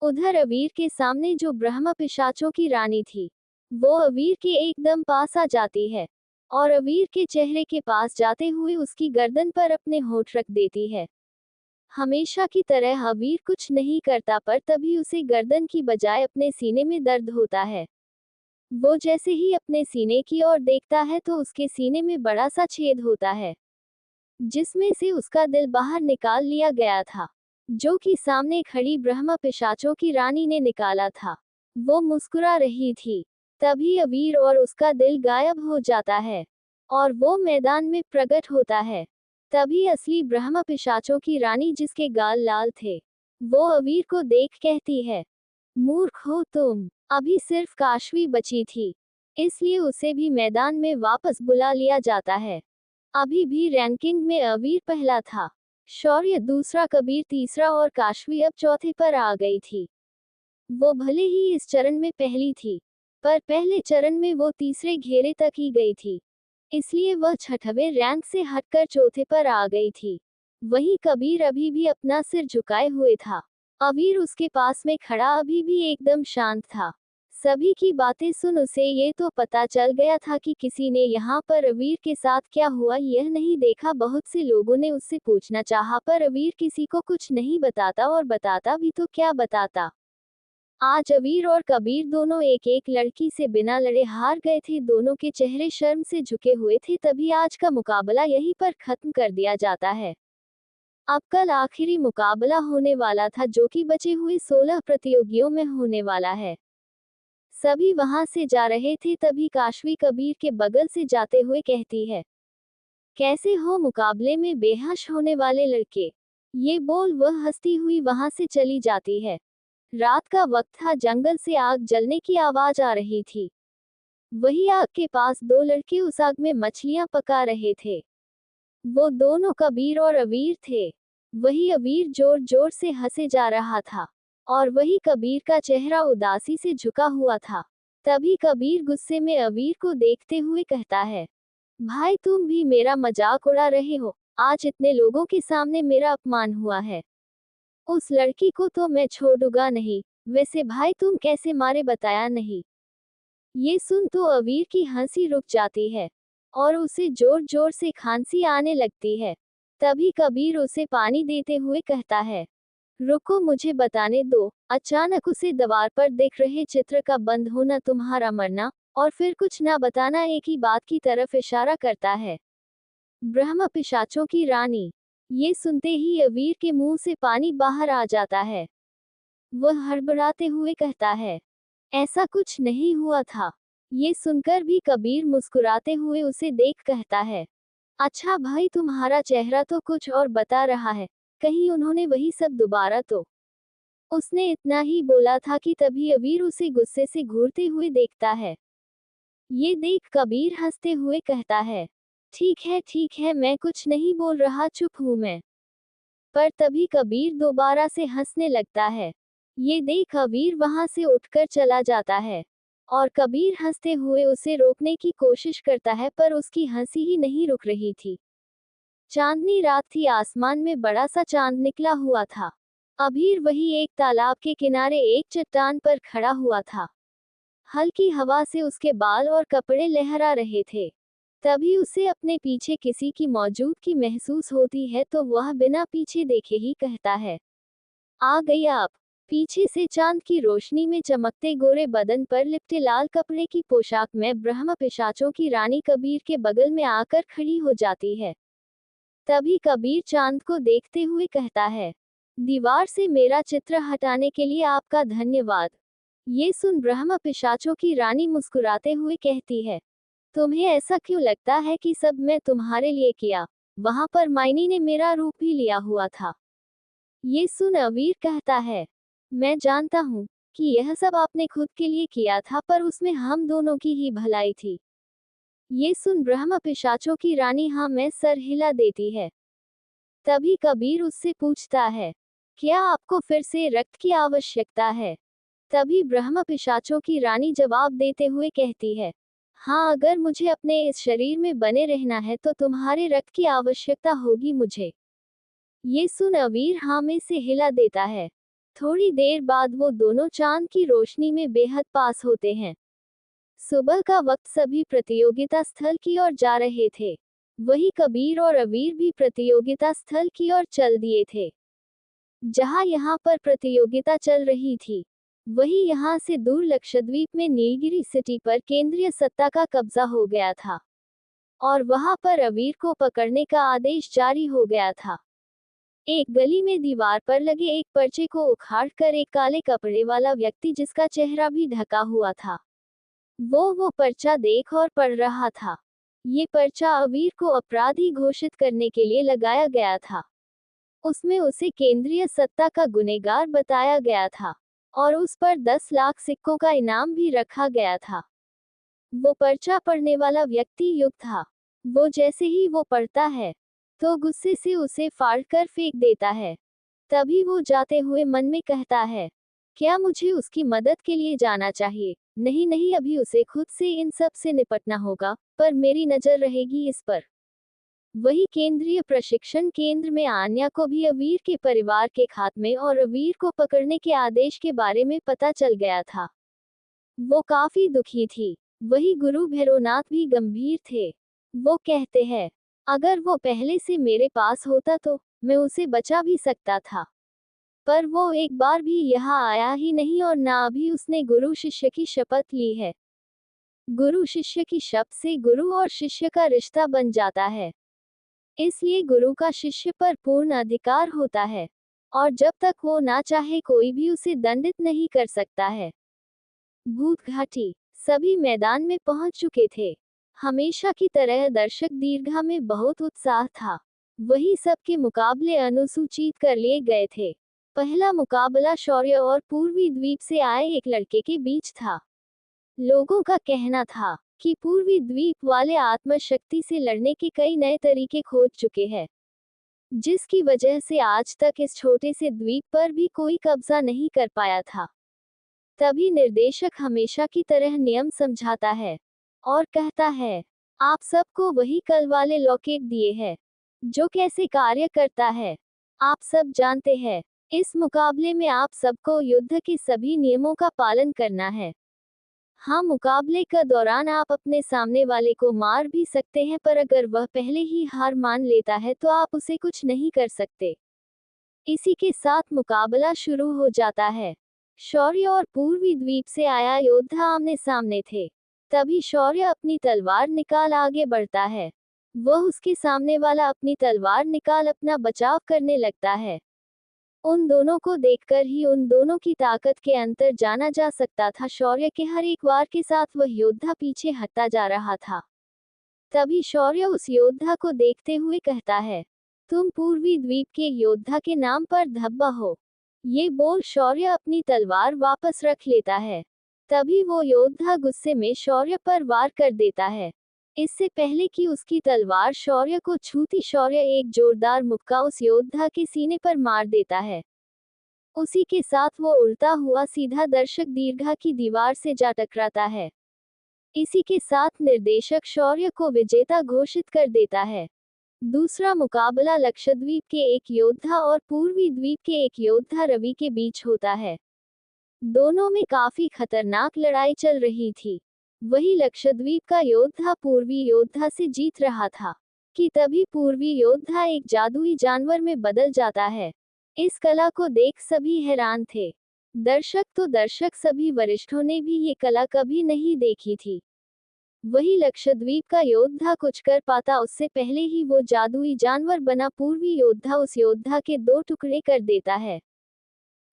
उधर अवीर के सामने जो ब्रह्म पिशाचों की रानी थी, वो अवीर के एकदम पास आ जाती है और अवीर के चेहरे के पास जाते हुए उसकी गर्दन पर अपने होंठ रख देती है। हमेशा की तरह अवीर कुछ नहीं करता, पर तभी उसे गर्दन की बजाय अपने सीने में दर्द होता है। वो जैसे ही अपने सीने की ओर देखता है तो उसके सीने में बड़ा सा छेद होता है, जिसमें से उसका दिल बाहर निकाल लिया गया था, जो कि सामने खड़ी ब्रह्म पिशाचों की रानी ने निकाला था। वो मुस्कुरा रही थी। तभी अवीर और उसका दिल गायब हो जाता है और वो मैदान में प्रकट होता है। तभी असली ब्रह्म पिशाचों की रानी, जिसके गाल लाल थे, वो अवीर को देख कहती है, मूर्ख हो तुम, अभी सिर्फ काशवी बची थी, इसलिए उसे भी मैदान में वापस बुला लिया जाता है। अभी भी रैंकिंग में अवीर पहला था, शौर्य दूसरा, कबीर तीसरा और काशवी अब चौथे पर आ गई थी। वो भले ही इस चरण में पहली थी, पर पहले चरण में वो तीसरे घेरे तक ही गई थी, इसलिए वह छठवें रैंक से हटकर चौथे पर आ गई थी। वहीं कबीर अभी भी अपना सिर झुकाए हुए था। अवीर उसके पास में खड़ा अभी भी एकदम शांत था। सभी की बातें सुन उसे ये तो पता चल गया था कि किसी ने यहाँ पर अवीर के साथ क्या हुआ यह नहीं देखा। बहुत से लोगों ने उससे पूछना चाहा, पर अवीर किसी को कुछ नहीं बताता, और बताता भी तो क्या बताता। आज अवीर और कबीर दोनों एक एक लड़की से बिना लड़े हार गए थे। दोनों के चेहरे शर्म से झुके हुए थे। तभी आज का मुकाबला यहीं पर खत्म कर दिया जाता है। अब कल आखिरी मुकाबला होने वाला था, जो कि बचे हुए 16 प्रतियोगियों में होने वाला है। सभी वहां से जा रहे थे, तभी काशवी कबीर के बगल से जाते हुए कहती है, कैसे हो मुकाबले में बेहोश होने वाले लड़के। ये बोल वह हंसती हुई वहां से चली जाती है। रात का वक्त था, जंगल से आग जलने की आवाज आ रही थी। वही आग के पास दो लड़के उस आग में मछलियां पका रहे थे। वो दोनों कबीर और अवीर थे। वही अवीर जोर जोर से हंसे जा रहा था और वही कबीर का चेहरा उदासी से झुका हुआ था। तभी कबीर गुस्से में अवीर को देखते हुए कहता है, भाई तुम भी मेरा मजाक उड़ा रहे हो। आज इतने लोगों के सामने मेरा अपमान हुआ है। उस लड़की को तो मैं छोड़ूंगा नहीं। वैसे भाई तुम कैसे मारे बताया नहीं। ये सुन तो अवीर की हंसी रुक जाती है और उसे जोर जोर से खांसी आने लगती है। तभी कबीर उसे पानी देते हुए कहता है, रुको मुझे बताने दो। अचानक उसे दीवार पर दिख रहे चित्र का बंद होना, तुम्हारा मरना और फिर कुछ ना बताना एक ही बात की तरफ इशारा करता है। ब्रह्म पिशाचों की रानी। ये सुनते ही अवीर के मुंह से पानी बाहर आ जाता है। वह हड़बड़ाते हुए कहता है, ऐसा कुछ नहीं हुआ था। ये सुनकर भी कबीर मुस्कुराते हुए उसे देख कहता है, अच्छा भाई तुम्हारा चेहरा तो कुछ और बता रहा है। कहीं उन्होंने वही सब दोबारा तो। उसने इतना ही बोला था कि तभी अवीर उसे गुस्से से घूरते हुए देखता है। ये देख कबीर हंसते हुए कहता है, ठीक है मैं कुछ नहीं बोल रहा, चुप हूं मैं। पर तभी कबीर दोबारा से हंसने लगता है। ये देख अवीर वहां से उठकर चला जाता है और कबीर हंसते हुए उसे रोकने की कोशिश करता है, पर उसकी हंसी ही नहीं रुक रही थी। चांदनी रात थी, आसमान में बड़ा सा चांद निकला हुआ था। अबीर वही एक तालाब के किनारे एक चट्टान पर खड़ा हुआ था। हल्की हवा से उसके बाल और कपड़े लहरा रहे थे। तभी उसे अपने पीछे किसी की मौजूदगी महसूस होती है, तो वह बिना पीछे देखे ही कहता है, आ गई आप। पीछे से चांद की रोशनी में चमकते गोरे बदन पर लिपटे लाल कपड़े की पोशाक में ब्रह्म पिशाचों की रानी कबीर के बगल में आकर खड़ी हो जाती है। तभी कबीर चांद को देखते हुए कहता है, दीवार से मेरा चित्र हटाने के लिए आपका धन्यवाद। ये सुन ब्रह्म पिशाचों की रानी मुस्कुराते हुए कहती है, तुम्हें ऐसा क्यों लगता है कि सब मैं तुम्हारे लिए किया? वहां पर मायनी ने मेरा रूप भी लिया हुआ था। ये सुन अवीर कहता है, मैं जानता हूँ कि यह सब आपने खुद के लिए किया था, पर उसमें हम दोनों की ही भलाई थी। ये सुन ब्रह्म पिशाचों की रानी हाँ में सर हिला देती है। तभी कबीर उससे पूछता है, क्या आपको फिर से रक्त की आवश्यकता है? तभी ब्रह्म पिशाचों की रानी जवाब देते हुए कहती है, हाँ अगर मुझे अपने इस शरीर में बने रहना है तो तुम्हारे रक्त की आवश्यकता होगी मुझे। ये सुन अवीर हाँ में से हिला देता है। थोड़ी देर बाद वो दोनों चांद की रोशनी में बेहद पास होते हैं। सुबह का वक्त, सभी प्रतियोगिता स्थल की ओर जा रहे थे। वही कबीर और अवीर भी प्रतियोगिता स्थल की ओर चल दिए थे। जहां यहाँ पर प्रतियोगिता चल रही थी, वही यहाँ से दूर लक्षद्वीप में नीलगिरी सिटी पर केंद्रीय सत्ता का कब्जा हो गया था और वहां पर अवीर को पकड़ने का आदेश जारी हो गया था। एक गली में दीवार पर लगे एक पर्चे को उखाड़कर एक काले कपड़े वाला व्यक्ति, जिसका चेहरा भी ढका हुआ था, वो पर्चा देख और पढ़ रहा था। ये पर्चा अवीर को अपराधी घोषित करने के लिए लगाया गया था। उसमें उसे केंद्रीय सत्ता का गुनहगार बताया गया था और उस पर 10 लाख सिक्कों का इनाम भी रखा गया था। वो पर्चा पढ़ने वाला व्यक्ति युग था। वो जैसे ही वो पढ़ता है तो गुस्से से उसे फाड़कर फेंक देता है। तभी वो जाते हुए मन में कहता है, क्या मुझे उसकी मदद के लिए जाना चाहिए? नहीं नहीं, अभी उसे खुद से इन सब से निपटना होगा, पर मेरी नजर रहेगी इस पर। वही केंद्रीय प्रशिक्षण केंद्र में आन्या को भी अवीर के परिवार के खात्मे और अवीर को पकड़ने के आदेश के बारे में पता चल गया था। वो काफी दुखी थी। वही गुरु भैरवनाथ भी गंभीर थे। वो कहते हैं, अगर वो पहले से मेरे पास होता तो मैं उसे बचा भी सकता था, पर वो एक बार भी यहाँ आया ही नहीं और ना अभी उसने गुरु शिष्य की शपथ ली है। गुरु शिष्य की शपथ से गुरु और शिष्य का रिश्ता बन जाता है, इसलिए गुरु का शिष्य पर पूर्ण अधिकार होता है और जब तक वो ना चाहे कोई भी उसे दंडित नहीं कर सकता है। भूत घाटी। सभी मैदान में पहुंच चुके थे। हमेशा की तरह दर्शक दीर्घा में बहुत उत्साह था। वही सबके मुकाबले अनुसूचित कर लिए गए थे। पहला मुकाबला शौर्य और पूर्वी द्वीप से आए एक लड़के के बीच था। लोगों का कहना था कि पूर्वी द्वीप वाले आत्मशक्ति से लड़ने के कई नए तरीके खोज चुके हैं, जिसकी वजह से आज तक इस छोटे से द्वीप पर भी कोई कब्जा नहीं कर पाया था। तभी निर्देशक हमेशा की तरह नियम समझाता है और कहता है, आप सबको वही कल वाले लॉकेट दिए हैं, जो कैसे कार्य करता है आप सब जानते हैं। इस मुकाबले में आप सबको युद्ध के सभी नियमों का पालन करना है। हाँ, मुकाबले का दौरान आप अपने सामने वाले को मार भी सकते हैं, पर अगर वह पहले ही हार मान लेता है तो आप उसे कुछ नहीं कर सकते। इसी के साथ मुकाबला शुरू हो जाता है। शौर्य और पूर्वी द्वीप से आया योद्धा आमने सामने थे। तभी शौर्य अपनी तलवार निकाल आगे बढ़ता है। वह उसके सामने वाला अपनी तलवार निकाल अपना बचाव करने लगता है। उन दोनों को देखकर ही उन दोनों की ताकत के अंतर जाना जा सकता था। शौर्य के हर एक वार के साथ वह योद्धा पीछे हटता जा रहा था। तभी शौर्य उस योद्धा को देखते हुए कहता है, तुम पूर्वी द्वीप के योद्धा के नाम पर धब्बा हो। ये बोल शौर्य अपनी तलवार वापस रख लेता है। तभी वो योद्धा गुस्से में शौर्य पर वार कर देता है। इससे पहले कि उसकी तलवार शौर्य को छूती, शौर्य एक जोरदार मुक्का उस योद्धा के सीने पर मार देता है। उसी के साथ वो उड़ता हुआ सीधा दर्शक दीर्घा की दीवार से जा टकराता है। इसी के साथ निर्देशक शौर्य को विजेता घोषित कर देता है। दूसरा मुकाबला लक्षद्वीप के एक योद्धा और पूर्वी द्वीप के एक योद्धा रवि के बीच होता है। दोनों में काफी खतरनाक लड़ाई चल रही थी। वही लक्षद्वीप का योद्धा पूर्वी योद्धा से जीत रहा था कि तभी पूर्वी योद्धा एक जादुई जानवर में बदल जाता है। इस कला को देख सभी हैरान थे। दर्शक सभी वरिष्ठों ने भी ये कला कभी नहीं देखी थी। वही लक्षद्वीप का योद्धा कुछ कर पाता उससे पहले ही वो जादुई जानवर बना पूर्वी योद्धा उस योद्धा के 2 टुकड़े कर देता है।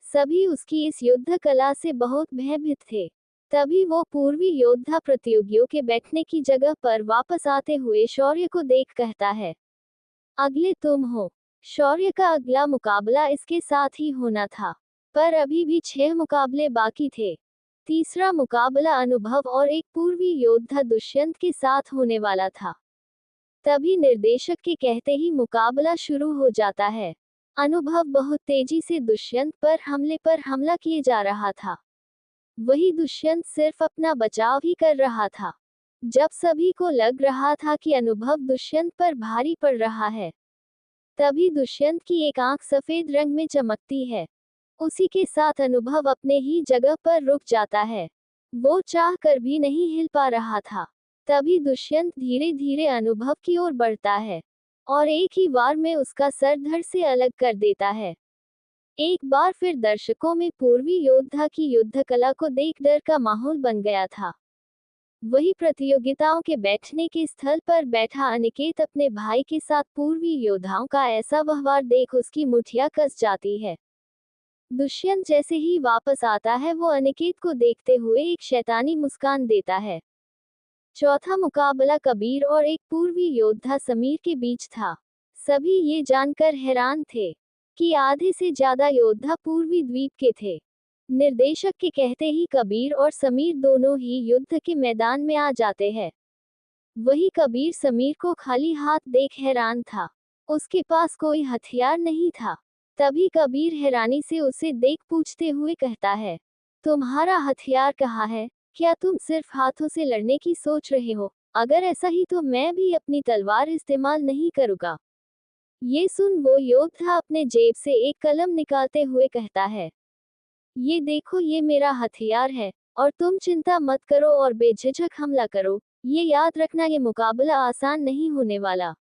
सभी उसकी इस युद्ध कला से बहुत भयभीत थे। तभी वो पूर्वी योद्धा प्रतियोगियों के बैठने की जगह पर वापस आते हुए शौर्य को देख कहता है, अगले तुम हो। शौर्य का अगला मुकाबला इसके साथ ही होना था, पर अभी भी 6 मुकाबले बाकी थे। तीसरा मुकाबला अनुभव और एक पूर्वी योद्धा दुष्यंत के साथ होने वाला था। तभी निर्देशक के कहते ही मुकाबला शुरू हो जाता है। अनुभव बहुत तेजी से दुष्यंत पर हमला किए जा रहा था। वही दुष्यंत सिर्फ अपना बचाव ही कर रहा था। जब सभी को लग रहा था कि अनुभव दुष्यंत पर भारी पड़ रहा है, तभी दुष्यंत की एक आंख सफेद रंग में चमकती है। उसी के साथ अनुभव अपने ही जगह पर रुक जाता है। वो चाह कर भी नहीं हिल पा रहा था। तभी दुष्यंत धीरे धीरे अनुभव की ओर बढ़ता है और एक ही वार में उसका सर धड़ से अलग कर देता है। एक बार फिर दर्शकों में पूर्वी योद्धा की युद्ध कला को देख डर का माहौल बन गया था। वही प्रतियोगिताओं के बैठने के स्थल पर बैठा अनिकेत अपने भाई के साथ पूर्वी योद्धाओं का ऐसा व्यवहार देख उसकी मुठिया कस जाती है। दुष्यंत जैसे ही वापस आता है वो अनिकेत को देखते हुए एक शैतानी मुस्कान देता है। चौथा मुकाबला कबीर और एक पूर्वी योद्धा समीर के बीच था। सभी ये जानकर हैरान थे कि आधे से ज्यादा योद्धा पूर्वी द्वीप के थे। निर्देशक के कहते ही कबीर और समीर दोनों ही युद्ध के मैदान में आ जाते हैं। वही कबीर समीर को खाली हाथ देख हैरान था। उसके पास कोई हथियार नहीं था। तभी कबीर हैरानी से उसे देख पूछते हुए कहता है, तुम्हारा हथियार कहाँ है? क्या तुम सिर्फ हाथों से लड़ने की सोच रहे हो? अगर ऐसा ही तो मैं भी अपनी तलवार इस्तेमाल नहीं करूँगा। ये सुन वो योद्धा अपने जेब से एक कलम निकालते हुए कहता है, ये देखो, ये मेरा हथियार है और तुम चिंता मत करो और बेझिझक हमला करो। ये याद रखना, ये मुकाबला आसान नहीं होने वाला।